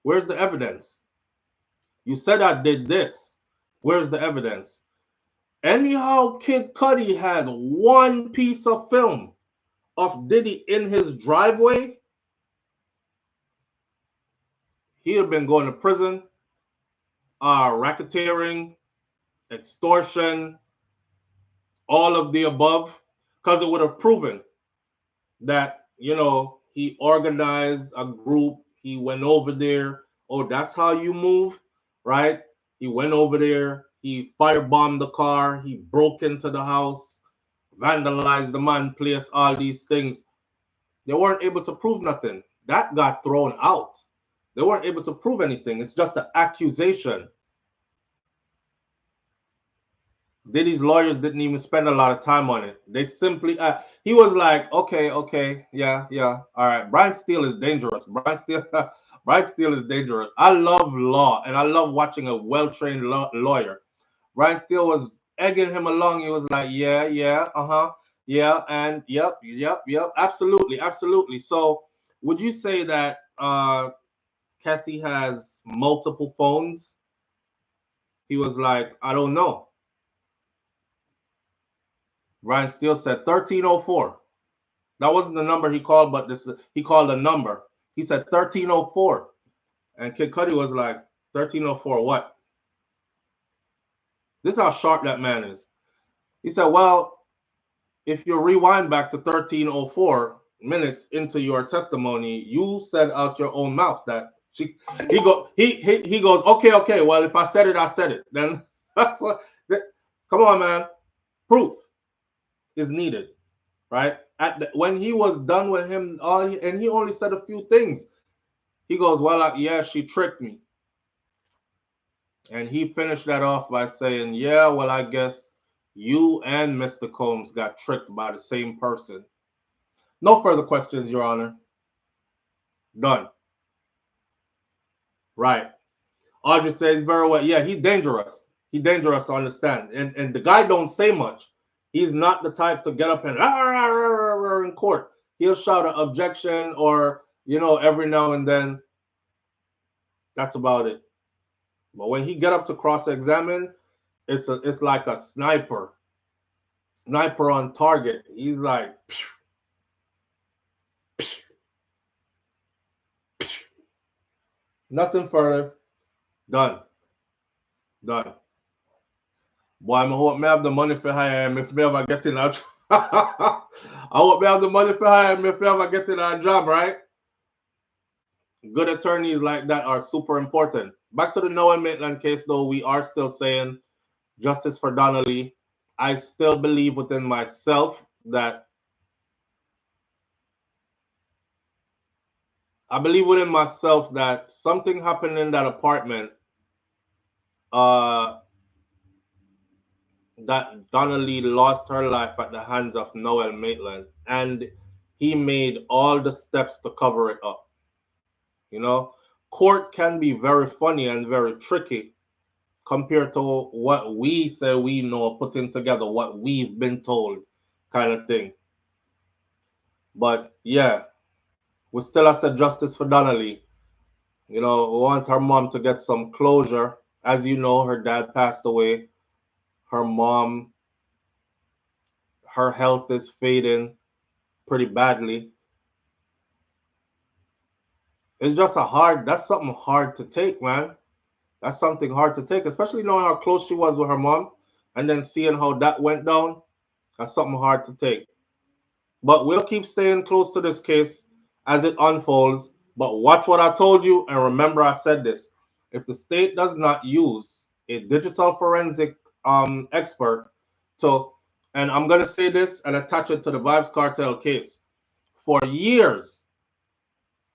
Where's the evidence? You said I did this. Where's the evidence? Anyhow, Kid Cudi had one piece of film of Diddy in his driveway, he had been going to prison, racketeering, extortion, all of the above, because it would have proven that, you know, he organized a group, he went over there. Oh, that's how you move, right? He went over there, he firebombed the car, he broke into the house, vandalized the man place, all these things. They weren't able to prove nothing. That got thrown out. They weren't able to prove anything. It's just an accusation. Diddy's lawyers didn't even spend a lot of time on it. They simply, he was like, okay, yeah, all right. Brian Steele is dangerous. Brian Steele is dangerous. I love law, and I love watching a well-trained lawyer. Brian Steele was egging him along. He was like, yeah, and yep, absolutely. So would you say that Cassie has multiple phones? He was like, I don't know. Brian Steele said 1304. That wasn't the number he called, but he called a number. He said 1304. And Kid Cudi was like, 1304 what? This is how sharp that man is. He said, well, if you rewind back to 1304 minutes into your testimony, you said out your own mouth that he goes, okay, well, if I said it, I said it. Then that's what come on, man. Proof is needed, right? When he was done with him, and he only said a few things. He goes, well, yeah, she tricked me. And he finished that off by saying, yeah, well, I guess you and Mr. Combs got tricked by the same person. No further questions, Your Honor. Done. Right. Audrey says very well. Yeah, he's dangerous. He's dangerous to understand. And the guy don't say much. He's not the type to get up and in court. He'll shout an objection or, every now and then. That's about it. But when he get up to cross-examine, it's like a sniper. Sniper on target. He's like, phew, phew, phew. Nothing further. Done. Done. Boy, I hope I have the money for hire him if me ever get in a I hope I have the money for hire him if me ever get in a job, right? Good attorneys like that are super important. Back to the Noel Maitland case, though, we are still saying justice for Donnelly. I still believe within myself that something happened in that apartment that Donnelly lost her life at the hands of Noel Maitland, and he made all the steps to cover it up. Court can be very funny and very tricky compared to what we say we know, putting together what we've been told kind of thing. But yeah, we still have said justice for Donnelly. We want her mom to get some closure. As you know, her dad passed away. Her mom, her health is fading pretty badly. It's just that's something hard to take, man. That's something hard to take, especially knowing how close she was with her mom and then seeing how that went down. That's something hard to take. But we'll keep staying close to this case as it unfolds. But watch what I told you, and remember I said this. If the state does not use a digital forensic expert and I'm going to say this and attach it to the Vybz Kartel case. For years,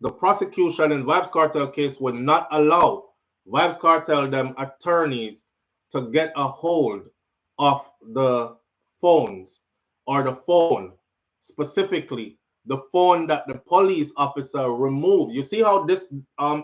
the prosecution in Vybz Kartel case would not allow Vybz Kartel them attorneys to get a hold of the phones or the phone, specifically the phone that the police officer removed. You see how this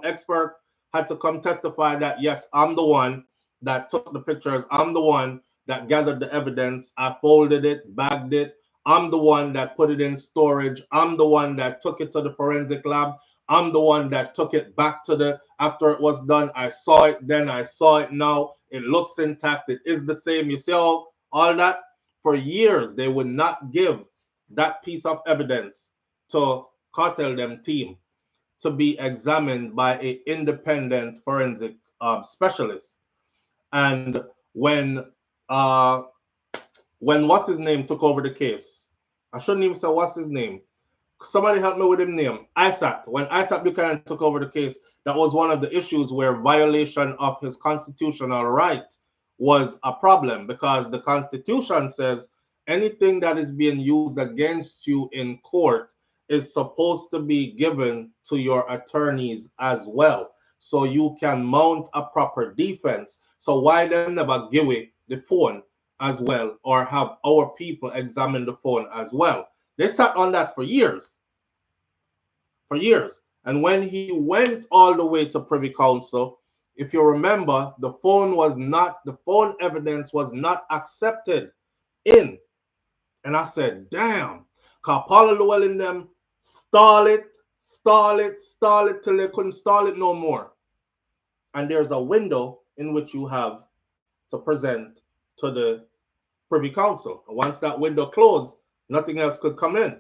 expert had to come testify that, yes, I'm the one that took the pictures. I'm the one that gathered the evidence. I folded it, bagged it. I'm the one that put it in storage. I'm the one that took it to the forensic lab. I'm the one that took it back to after it was done. I saw it then. I saw it now. It looks intact. It is the same. You see all that? For years, they would not give that piece of evidence to Cartel them team to be examined by an independent forensic specialist. And when what's his name took over the case, I shouldn't even say what's his name. Somebody help me with his name. ISAT. When ISAT Buchanan took over the case, that was one of the issues where violation of his constitutional right was a problem, because the Constitution says anything that is being used against you in court is supposed to be given to your attorneys as well, so you can mount a proper defense. So why them never give away the phone as well, or have our people examine the phone as well? They sat on that for years. For years. And when he went all the way to Privy Council, if you remember, the phone evidence was not accepted in. And I said, damn, because Paula Llewellyn them stall it till they couldn't stall it no more. And there's a window in which you have to present to the Privy Council. And once that window closed, nothing else could come in.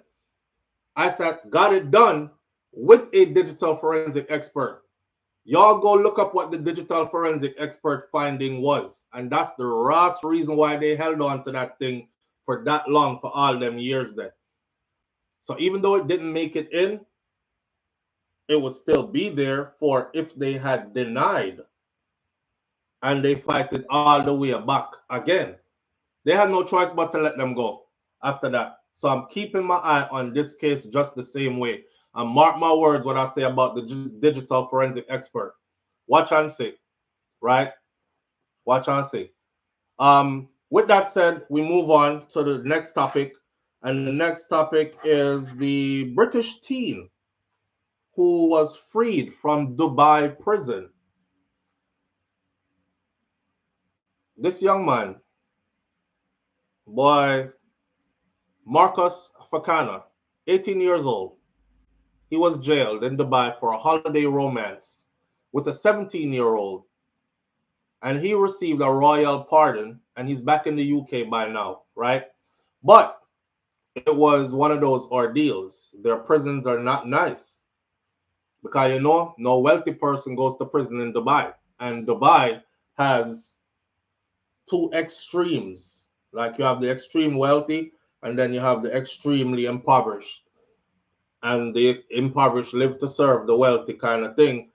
ISAT got it done with a digital forensic expert. Y'all go look up what the digital forensic expert finding was. And that's the last reason why they held on to that thing for that long for all them years then. So even though it didn't make it in, it would still be there for if they had denied and they fight it all the way back again. They had no choice but to let them go after that. So I'm keeping my eye on this case just the same way. And mark my words what I say about the digital forensic expert. Watch and see, right? Watch and see. With that said, we move on to the next topic. And the next topic is the British teen who was freed from Dubai prison. This young man, boy, Marcus Fakana, 18 years old, he was jailed in Dubai for a holiday romance with a 17-year-old, and he received a royal pardon, and he's back in the UK by now, right? But it was one of those ordeals. Their prisons are not nice because, you know, no wealthy person goes to prison in Dubai, and Dubai has two extremes. Like you have the extreme wealthy, and then you have the extremely impoverished. And the impoverished live to serve the wealthy kind of thing.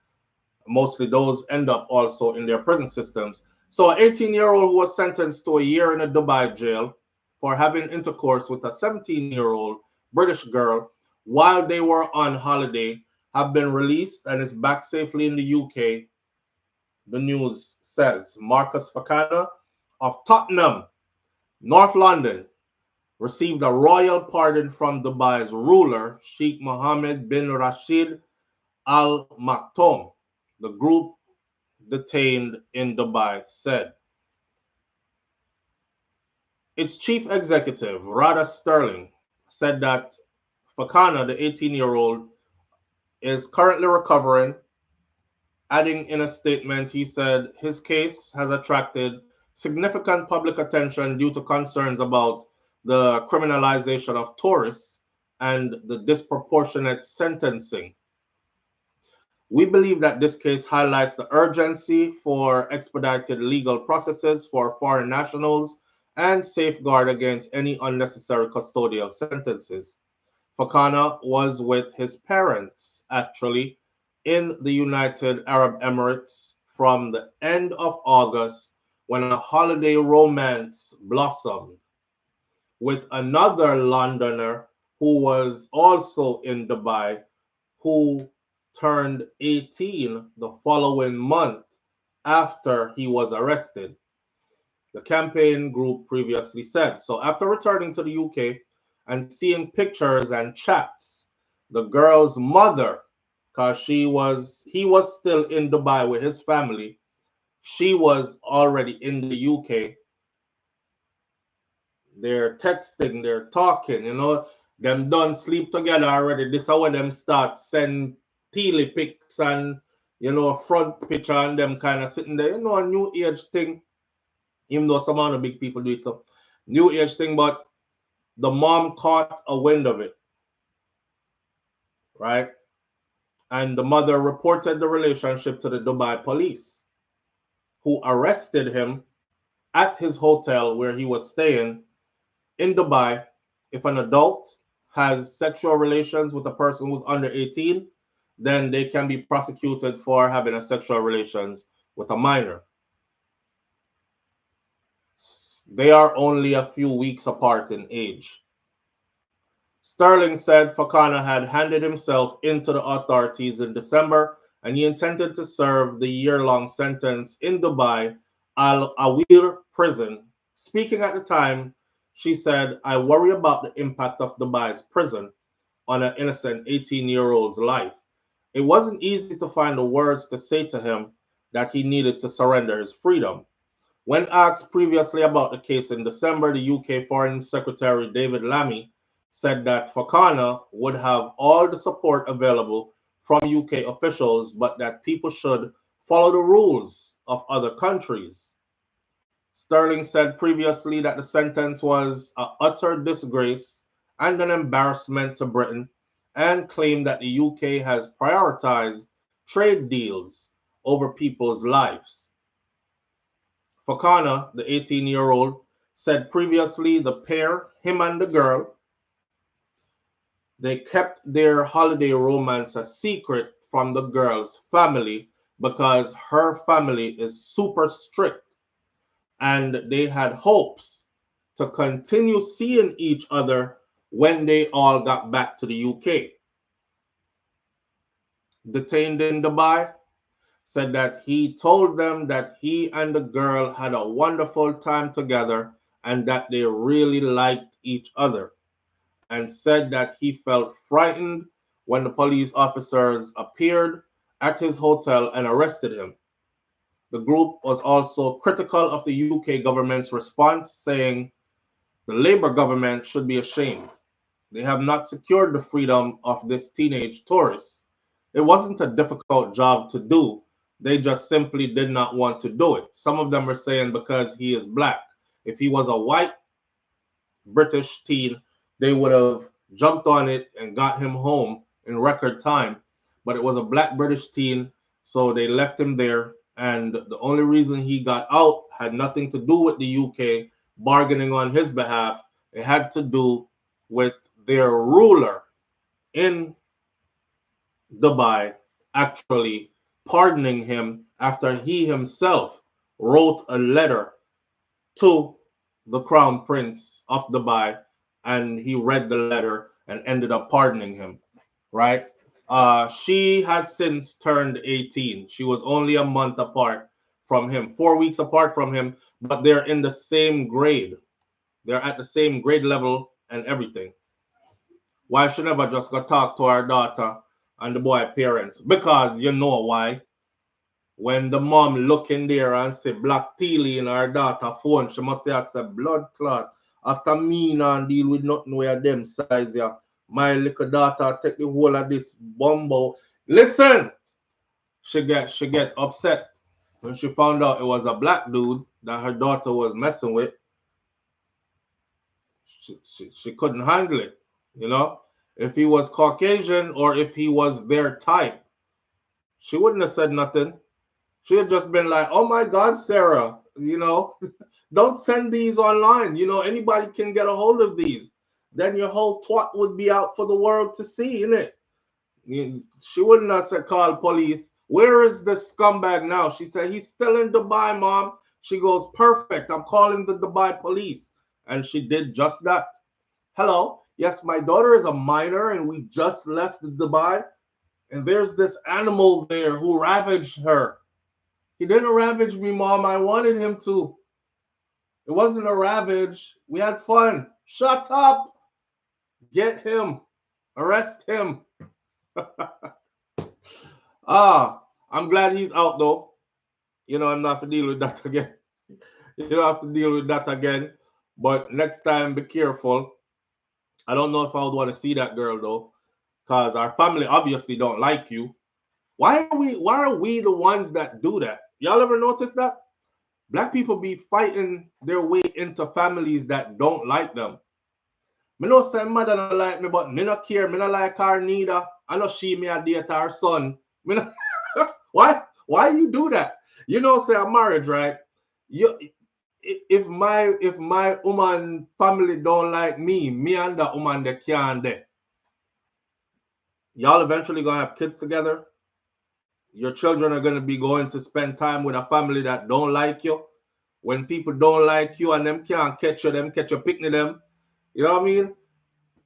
Mostly those end up also in their prison systems. So an 18-year-old who was sentenced to a year in a Dubai jail for having intercourse with a 17-year-old British girl while they were on holiday have been released and is back safely in the UK, the news says. Marcus Fakana of Tottenham, North London, received a royal pardon from Dubai's ruler, Sheikh Mohammed bin Rashid Al Maktoum, the group detained in Dubai said. Its chief executive, Rada Sterling, said that Fakana, the 18-year-old, is currently recovering. Adding in a statement, he said his case has attracted significant public attention due to concerns about the criminalization of tourists and the disproportionate sentencing. We believe that this case highlights the urgency for expedited legal processes for foreign nationals and safeguard against any unnecessary custodial sentences. Fakana was with his parents, actually, in the United Arab Emirates from the end of August when a holiday romance blossomed with another Londoner who was also in Dubai, who turned 18 the following month after he was arrested, the campaign group previously said. So after returning to the UK and seeing pictures and chats, the girl's mother, because he was still in Dubai with his family, she was already in the UK. They're texting, they're talking, you know, them done sleep together already. This is how them start send teely pics and, you know, front picture and them kind of sitting there, you know, a new age thing, even though some of the big people do it too. New age thing, but the mom caught a wind of it, right? And the mother reported the relationship to the Dubai police, who arrested him at his hotel where he was staying in Dubai. If an adult has sexual relations with a person who's under 18, then they can be prosecuted for having a sexual relations with a minor. They are only a few weeks apart in age. Sterling said Fakana had handed himself into the authorities in December and he intended to serve the year-long sentence in Dubai Al Awir prison. Speaking at the time, she said, "I worry about the impact of Dubai's prison on an innocent 18-year-old's life. It wasn't easy to find the words to say to him that he needed to surrender his freedom." When asked previously about the case in December, the UK Foreign Secretary David Lammy said that Fakana would have all the support available from UK officials, but that people should follow the rules of other countries. Sterling said previously that the sentence was an utter disgrace and an embarrassment to Britain, and claimed that the UK has prioritized trade deals over people's lives. Fakana, the 18-year-old, said previously the pair, him and the girl, they kept their holiday romance a secret from the girl's family because her family is super strict, and they had hopes to continue seeing each other when they all got back to the UK. Detained in Dubai, said that he told them that he and the girl had a wonderful time together and that they really liked each other, and said that he felt frightened when the police officers appeared at his hotel and arrested him. The group was also critical of the UK government's response, saying the Labour government should be ashamed. They have not secured the freedom of this teenage tourist. It wasn't a difficult job to do. They just simply did not want to do it. Some of them were saying because he is black. If he was a white British teen, they would have jumped on it and got him home in record time. But it was a black British teen, so they left him there. And the only reason he got out had nothing to do with the UK bargaining on his behalf. It had to do with their ruler in Dubai actually pardoning him after he himself wrote a letter to the crown prince of Dubai, and he read the letter and ended up pardoning him, right? She has since turned 18. She was only a month apart from him, 4 weeks apart from him, but they're in the same grade. They're at the same grade level and everything. Why she never just go talk to her daughter and the boy parents? Because you know why. When the mom look in there and say black teely in her daughter phone, she must have said blood clot. After me and deal with nothing where them size ya. My little daughter take the whole of this bumbo. Listen, she get upset when she found out it was a black dude that her daughter was messing with. She couldn't handle it, you know. If he was Caucasian or if he was their type, she wouldn't have said nothing. She had just been like, oh my God, Sarah, you know, don't send these online. You know, anybody can get a hold of these. Then your whole twat would be out for the world to see, innit? She wouldn't have said, call police. Where is the scumbag now? She said, he's still in Dubai, mom. She goes, perfect. I'm calling the Dubai police. And she did just that. Hello. Yes, my daughter is a minor and we just left Dubai. And there's this animal there who ravaged her. He didn't ravage me, mom. I wanted him to. It wasn't a ravage. We had fun. Shut up. Get him. Arrest him. I'm glad he's out though. You know, I'm not have to deal with that again. You don't have to deal with that again. But next time, be careful. I don't know if I would want to see that girl though, because our family obviously don't like you. Why are we the ones that do that? Y'all ever notice that? Black people be fighting their way into families that don't like them. Me know say mother don't like me, but me not care. Me not like her neither. I know she me a date her son. Me not why you do that? You know, say a marriage, right? If my woman family don't like me and that woman they can't there. Y'all eventually gonna have kids together. Your children are gonna be going to spend time with a family that don't like you. When people don't like you and them can't catch you, them catch you picnic them. You know what I mean?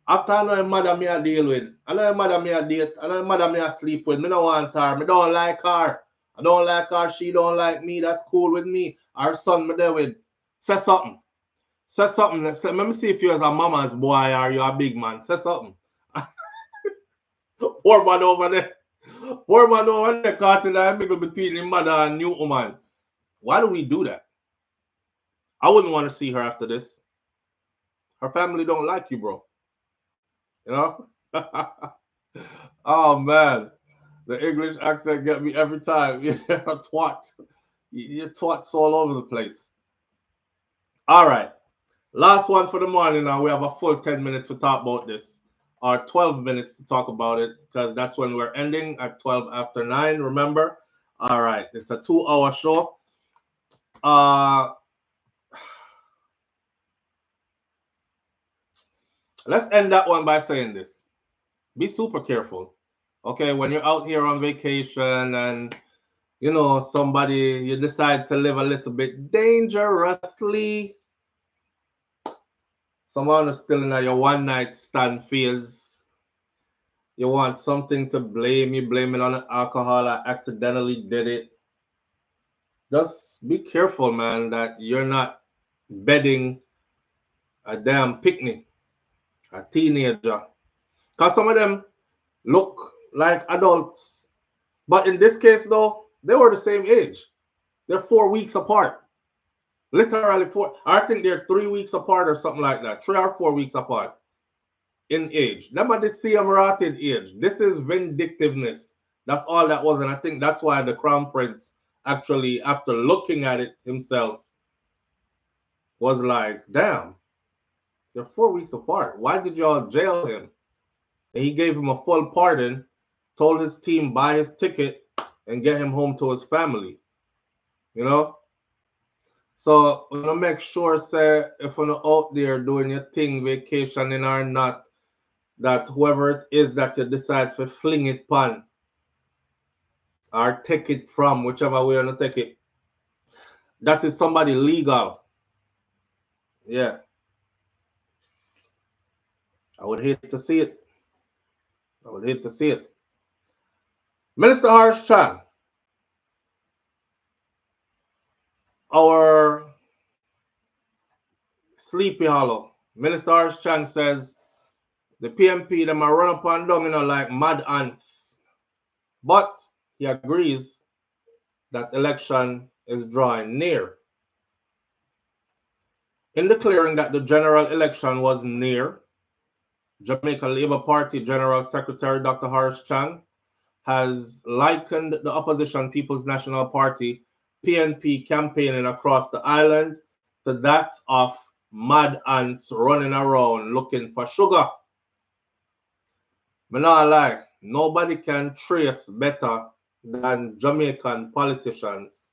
After I know your mother me a deal with, I know your mother me a date, I know your mother me a sleep with, me don't want her, me don't like her. I don't like her, she don't like me, that's cool with me. Our son me there with. Say something. Say something. Let me see if you're a mama's boy or you're a big man. Say something. Poor man over there. Poor man over there caught in the middle between his mother and new woman. Why do we do that? I wouldn't want to see her after this. Her family don't like you, bro. You know? Oh man. The English accent get me every time. You're a twat. You're twats all over the place. All right. Last one for the morning now. We have a full 10 minutes to talk about this. Or 12 minutes to talk about it, because that's when we're ending at 12 after 9, remember? All right. It's a 2-hour show. Let's end that one by saying this. Be super careful. Okay, when you're out here on vacation and somebody you decide to live a little bit dangerously. Someone is still in your one night stand feels you want something to blame, you blame it on the alcohol, I accidentally did it. Just be careful, man, that you're not bedding a damn picnic, a teenager. Because some of them look like adults. But in this case, though, they were the same age. They're 4 weeks apart. Literally four. I think they're 3 weeks apart or something like that. 3 or 4 weeks apart in age. Never the same rotted age. This is vindictiveness. That's all that was. And I think that's why the Crown Prince actually, after looking at it himself, was like, damn, they're 4 weeks apart. Why did y'all jail him? And he gave him a full pardon, told his team buy his ticket and get him home to his family. You know? So we want to make sure, say, if you're out there doing your thing, vacationing or not, that whoever it is that you decide to fling it upon or take it from, whichever way you want to take it, that is somebody legal. Yeah. I would hate to see it. I would hate to see it. Minister Harsh Chan, our Sleepy Hollow. Minister Harsh Chan says the PMP them are run up and down, like mad ants. But he agrees that election is drawing near. In declaring that the general election was near, Jamaica Labour Party General Secretary Dr. Horace Chan has likened the opposition People's National Party PNP campaigning across the island to that of mad ants running around looking for sugar. Me not lie, nobody can trace better than Jamaican politicians.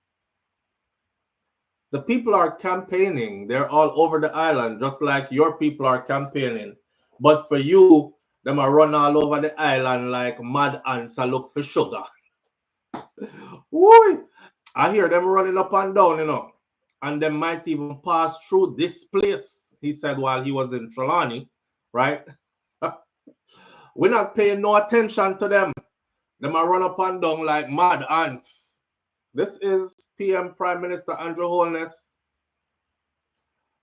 The people are campaigning. They're all over the island, just like your people are campaigning. But for you, them are run all over the island like mad ants and look for sugar. Woo! I hear them running up and down, and they might even pass through this place, he said while he was in Trelawney, right? We're not paying no attention to them. Them are run up and down like mad ants. This is PM Prime Minister Andrew Holness.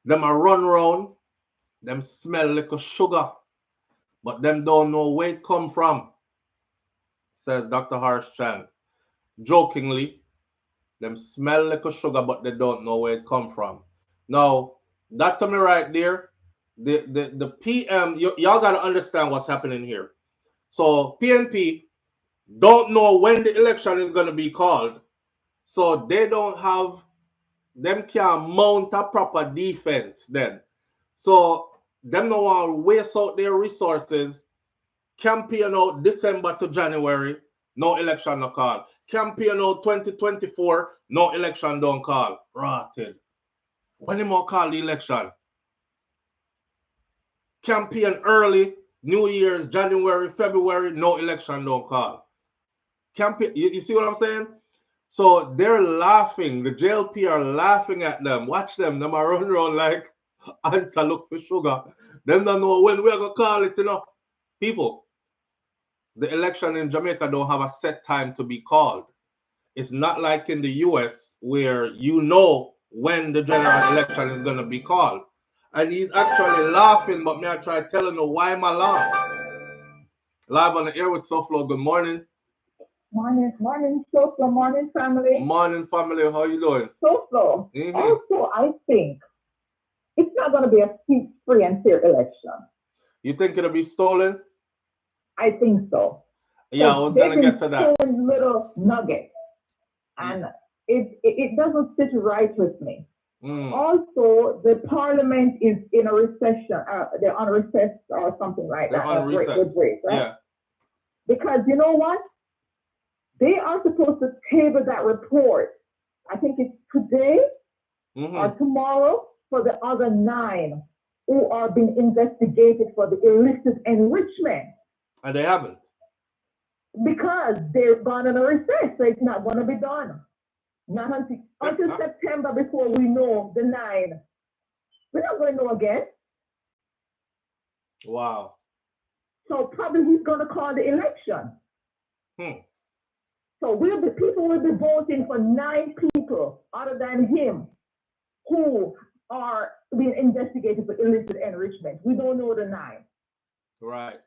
Them a run round, them smell like a sugar, but them don't know where it come from, says Dr. Harsh Chan. Jokingly, them smell like a sugar, but they don't know where it come from. Now, that to me right there, the PM, y'all got to understand what's happening here. So PNP don't know when the election is going to be called, so they don't have, them can't mount a proper defense then. So them no want to waste out their resources, campaign out December to January, no election no call. Campaign out 2024, no election don't call. Rotted. When you more call the election? Campaign early, New Year's, January, February, no election don't call. Campaign, you see what I'm saying? So they're laughing. The JLP are laughing at them. Watch them. Them are running around like ants a look for sugar. Them don't know when we're going to call it, People, the election in Jamaica don't have a set time to be called. It's not like in the US where you know when the general election is going to be called. And he's actually laughing, but me I try telling him why am I laughing? Live on the air with SouFLo. Good morning. Morning, SouFLo, morning, family. Morning, family. How you doing? SouFLo. Also, I think it's not going to be a free and fair election. You think it'll be stolen? I think so. Yeah, I was going to get to that. Little nuggets, and it doesn't sit right with me. Also, the parliament is in a recession. They're on recess or something like that. They're on recess. Break, right? Yeah. Because you know what? They are supposed to table that report. I think it's today or tomorrow for the other 9 who are being investigated for the illicit enrichment. And they haven't. Because they're gone on a recess, so it's not going to be done. Not until September before we know the 9. We're not going to know again. Wow. So probably he's going to call the election. So people will be voting for 9 people other than him who are being investigated for illicit enrichment. We don't know the 9. Right.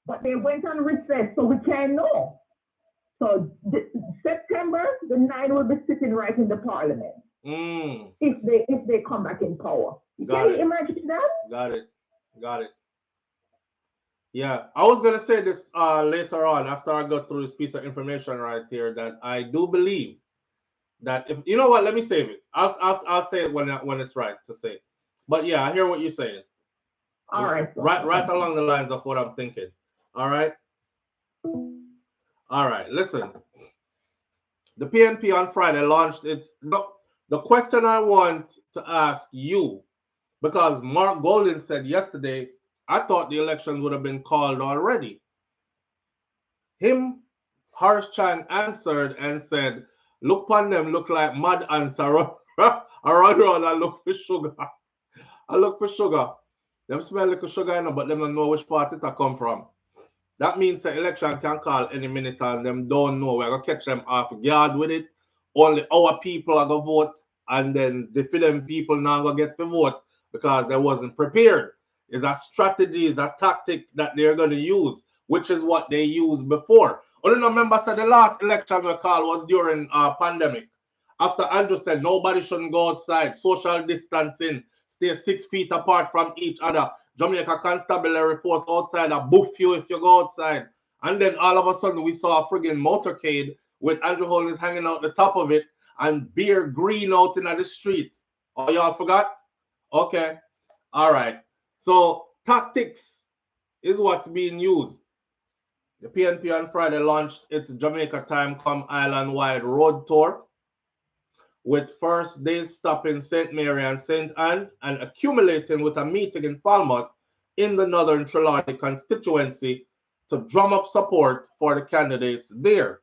But they went on recess, so we can't know. So September, the 9 will be sitting right in the parliament. If they come back in power. Can you imagine that? Got it. Yeah, I was gonna say this later on after I got through this piece of information right here, that I do believe that if you know what, let me save it. I'll say it when it's right to say it. But yeah, I hear what you're saying. All right. Right along the lines of what I'm thinking. All right. Listen, the PNP on Friday launched the question I want to ask you, because Mark Golden said yesterday, I thought the elections would have been called already. Harsh Chan answered and said, look upon them, look like mad ants around and look for sugar. I look for sugar. Them smell like sugar, but them don't know which part it come from. That means the election can call any minute and them don't know. We're going to catch them off guard with it. Only our people are going to vote, and then the film people now going to get to vote because they wasn't prepared. It's a strategy, it's a tactic that they're going to use, which is what they used before. Only remember, said the last election we called was during pandemic. After Andrew said nobody shouldn't go outside, social distancing, stay 6 feet apart from each other. Jamaica constabulary force outside a boof you if you go outside. And then all of a sudden we saw a friggin' motorcade with Andrew Holness hanging out the top of it and beer green out in the streets. Oh, y'all forgot? Okay. All right. So tactics is what's being used. The PNP on Friday launched its Jamaica Time Come Island-wide road tour, with first days stopping St. Mary and St. Anne and accumulating with a meeting in Falmouth in the Northern Trelawney constituency to drum up support for the candidates there.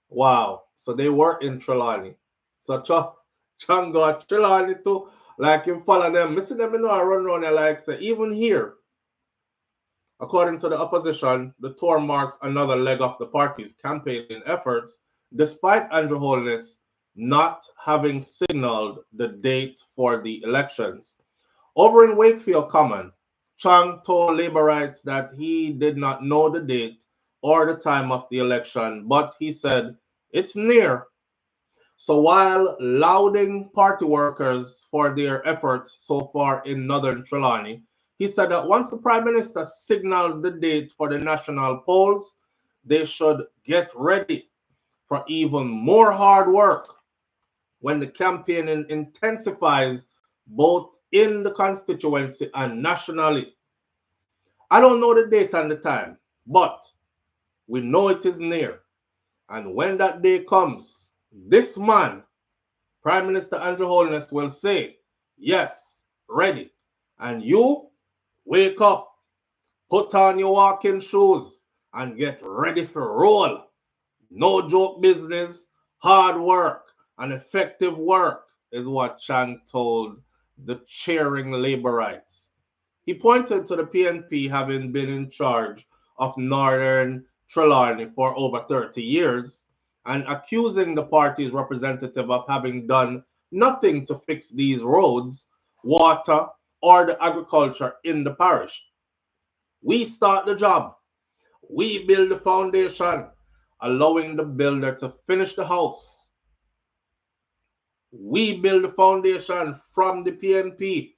Wow. So they were in Trelawney. So Chang got Trelawney too. Like him follow them. I see them in a run around there like say, even here. According to the opposition, the tour marks another leg of the party's campaigning efforts, despite Andrew Holness not having signaled the date for the elections. Over in Wakefield Common, Chang told Laborites that he did not know the date or the time of the election, but he said it's near. So while lauding party workers for their efforts so far in Northern Trelawney, he said that once the Prime Minister signals the date for the national polls, they should get ready for even more hard work when the campaigning intensifies both in the constituency and nationally. I don't know the date and the time, but we know it is near. And when that day comes, this man, Prime Minister Andrew Holness, will say, yes, ready. And you, wake up, put on your walking shoes, and get ready for roll. No joke business, hard work, and effective work is what Chang told the cheering Laborites. He pointed to the PNP having been in charge of Northern Trelawney for over 30 years and accusing the party's representative of having done nothing to fix these roads, water, or the agriculture in the parish. We start the job. We build the foundation, allowing the builder to finish the house. We build the foundation from the PNP,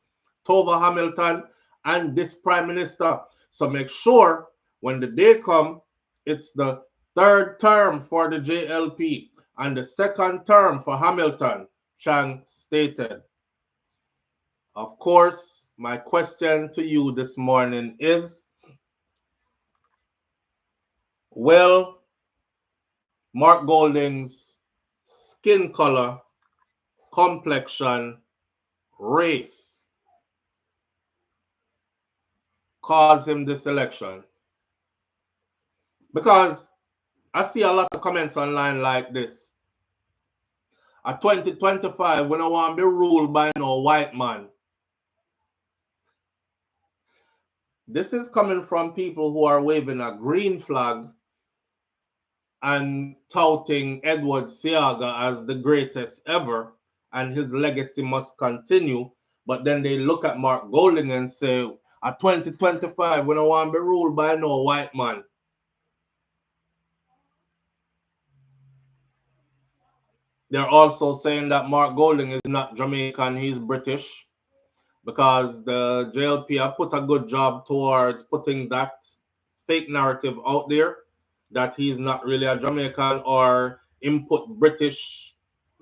Tova Hamilton, and this Prime Minister. So make sure when the day comes, it's the third term for the JLP and the second term for Hamilton, Chang stated. Of course, my question to you this morning is, will Mark Golding's skin color, complexion, race caused him this election. Because I see a lot of comments online like this. At 2025, we don't want to be ruled by no white man. This is coming from people who are waving a green flag and touting Edward Seaga as the greatest ever, and his legacy must continue. But then they look at Mark Golding and say, at 2025, we don't want to be ruled by no white man. They're also saying that Mark Golding is not Jamaican, he's British, because the JLP have put a good job towards putting that fake narrative out there that he's not really a Jamaican or input British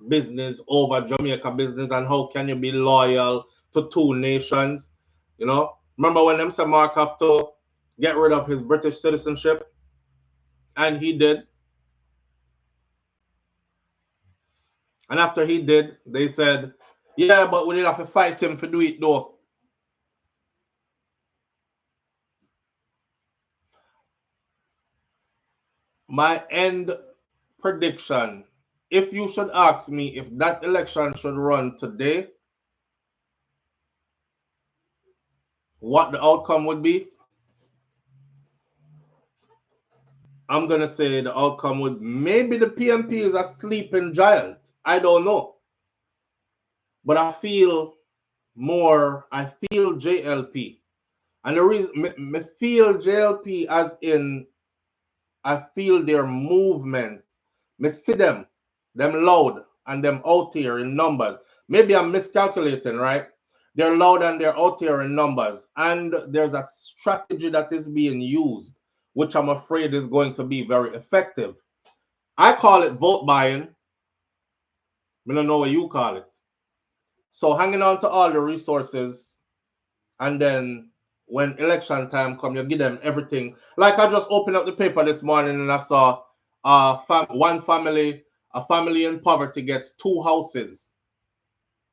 business over Jamaica business, and how can you be loyal to two nations? You know, remember when them said Mark have to get rid of his British citizenship, and he did. And after he did, they said, yeah, but we didn't have to fight him to do it though. My end prediction, if you should ask me if that election should run today, what the outcome would be, I'm going to say the outcome would, maybe the PMP is a sleeping giant. I don't know. But I feel JLP. And the reason, I feel JLP as in, I feel their movement. I see them loud and them out here in numbers. Maybe I'm miscalculating, right? They're loud and they're out here in numbers. And there's a strategy that is being used, which I'm afraid is going to be very effective. I call it vote buying. I don't know what you call it. So hanging on to all the resources, and then when election time comes, you give them everything. Like I just opened up the paper this morning and I saw one family, a family in poverty gets 2 houses.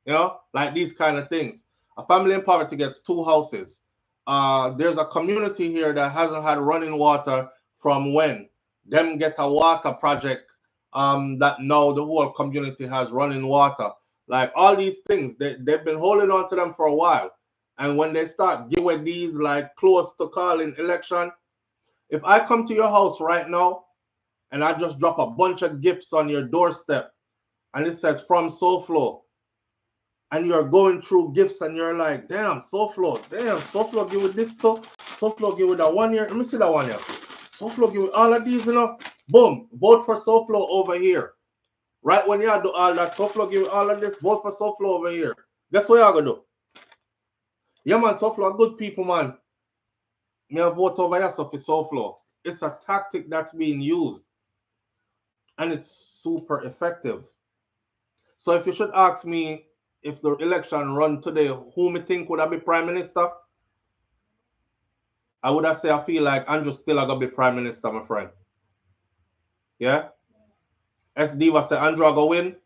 You know, like these kind of things. A family in poverty gets 2 houses. There's a community here that hasn't had running water from when them get a water project that now the whole community has running water. Like all these things, they've been holding on to them for a while. And when they start giving these like close to calling election, if I come to your house right now and I just drop a bunch of gifts on your doorstep and it says from SouFLo, and you're going through gifts and you're like, damn, SouFLo give with this stuff, SouFLo give with that one here. Let me see that one here. SouFLo give with all of these, you know. Boom, vote for SouFLo over here. Right when you do all that, SouFLo give all of this, vote for SouFLo over here. Guess what you're gonna do? Yeah, man, SouFLo are good people, man. Me a vote over here for SouFLo. It's a tactic that's being used. And it's super effective. So if you should ask me if the election run today, who me think would I be prime minister? I would have say I feel like Andrew still gonna be prime minister, my friend. Yeah? SD was say Andrew gonna win.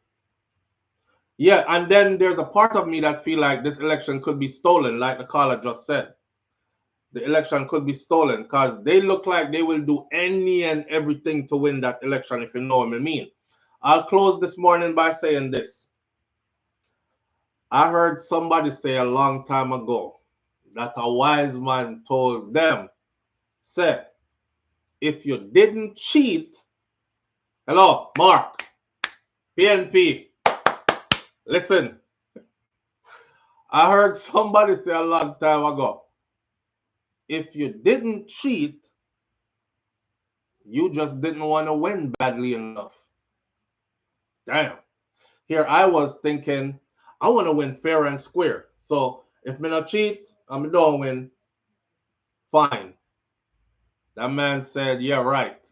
Yeah, and then there's a part of me that feel like this election could be stolen, like the caller just said. The election could be stolen because they look like they will do any and everything to win that election, if you know what I mean. I'll close this morning by saying this. I heard somebody say a long time ago that a wise man told them, say, if you didn't cheat, hello, Mark, PNP, listen. I heard somebody say a long time ago, if you didn't cheat, you just didn't want to win badly enough. Damn. Here I was thinking, I want to win fair and square. So if me not cheat, I don't win, fine. That man said, yeah, right.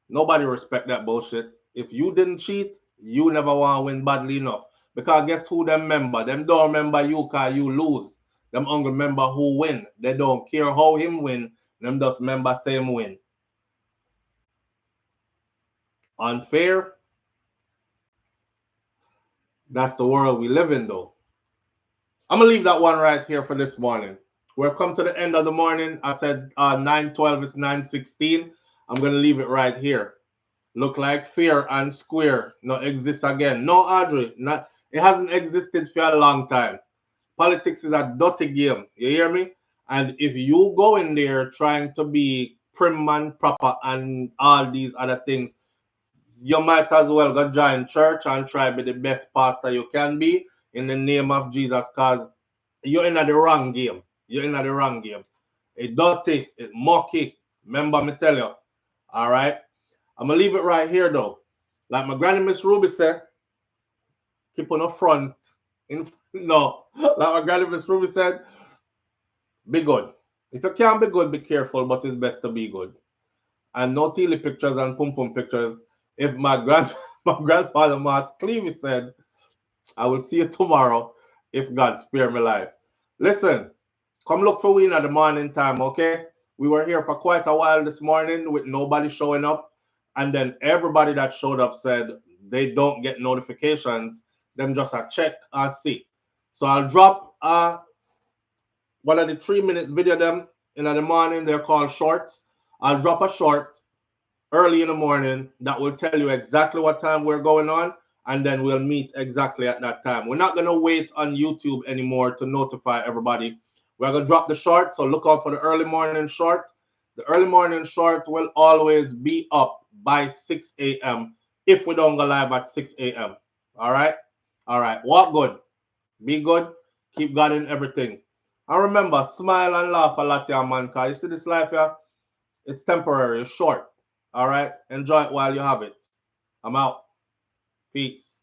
Nobody respect that bullshit. If you didn't cheat, you never want to win badly enough. Because guess who them member? Them don't remember you because you lose. Them only remember who win. They don't care how him win. Them just remember same win. Unfair? That's the world we live in, though. I'm going to leave that one right here for this morning. We're come to the end of the morning. I said 9:12 is 9:16. I'm gonna leave it right here. Look like fair and square no exist again. No, Audrey, not it hasn't existed for a long time. Politics is a dirty game. You hear me? And if you go in there trying to be prim and proper and all these other things, you might as well go join church and try to be the best pastor you can be in the name of Jesus, because you're in the wrong game. You're in the wrong game. It's dirty, it's mucky. Remember me tell you. All right. I'm gonna leave it right here though. Like my granny Miss Ruby said, keep on the front. No, like my granny Miss Ruby said, be good. If you can't be good, be careful, but it's best to be good. And no teely pictures and pum pum pictures. If my my grandfather Mas Clevey said, I will see you tomorrow if God spare me life. Listen, come look for we in the morning time, okay? We were here for quite a while this morning with nobody showing up. And then everybody that showed up said they don't get notifications. Them just a check and see. So I'll drop one of the 3-minute video them in the morning. They're called shorts. I'll drop a short early in the morning that will tell you exactly what time we're going on, and then we'll meet exactly at that time. We're not going to wait on YouTube anymore to notify everybody. We're going to drop the short, so look out for the early morning short. The early morning short will always be up by 6 a.m. if we don't go live at 6 a.m. All right? All right. Walk good. Be good. Keep God in everything. And remember, smile and laugh a lot, yeah, man, because you see this life, yeah, it's temporary, it's short. All right? Enjoy it while you have it. I'm out. Peace.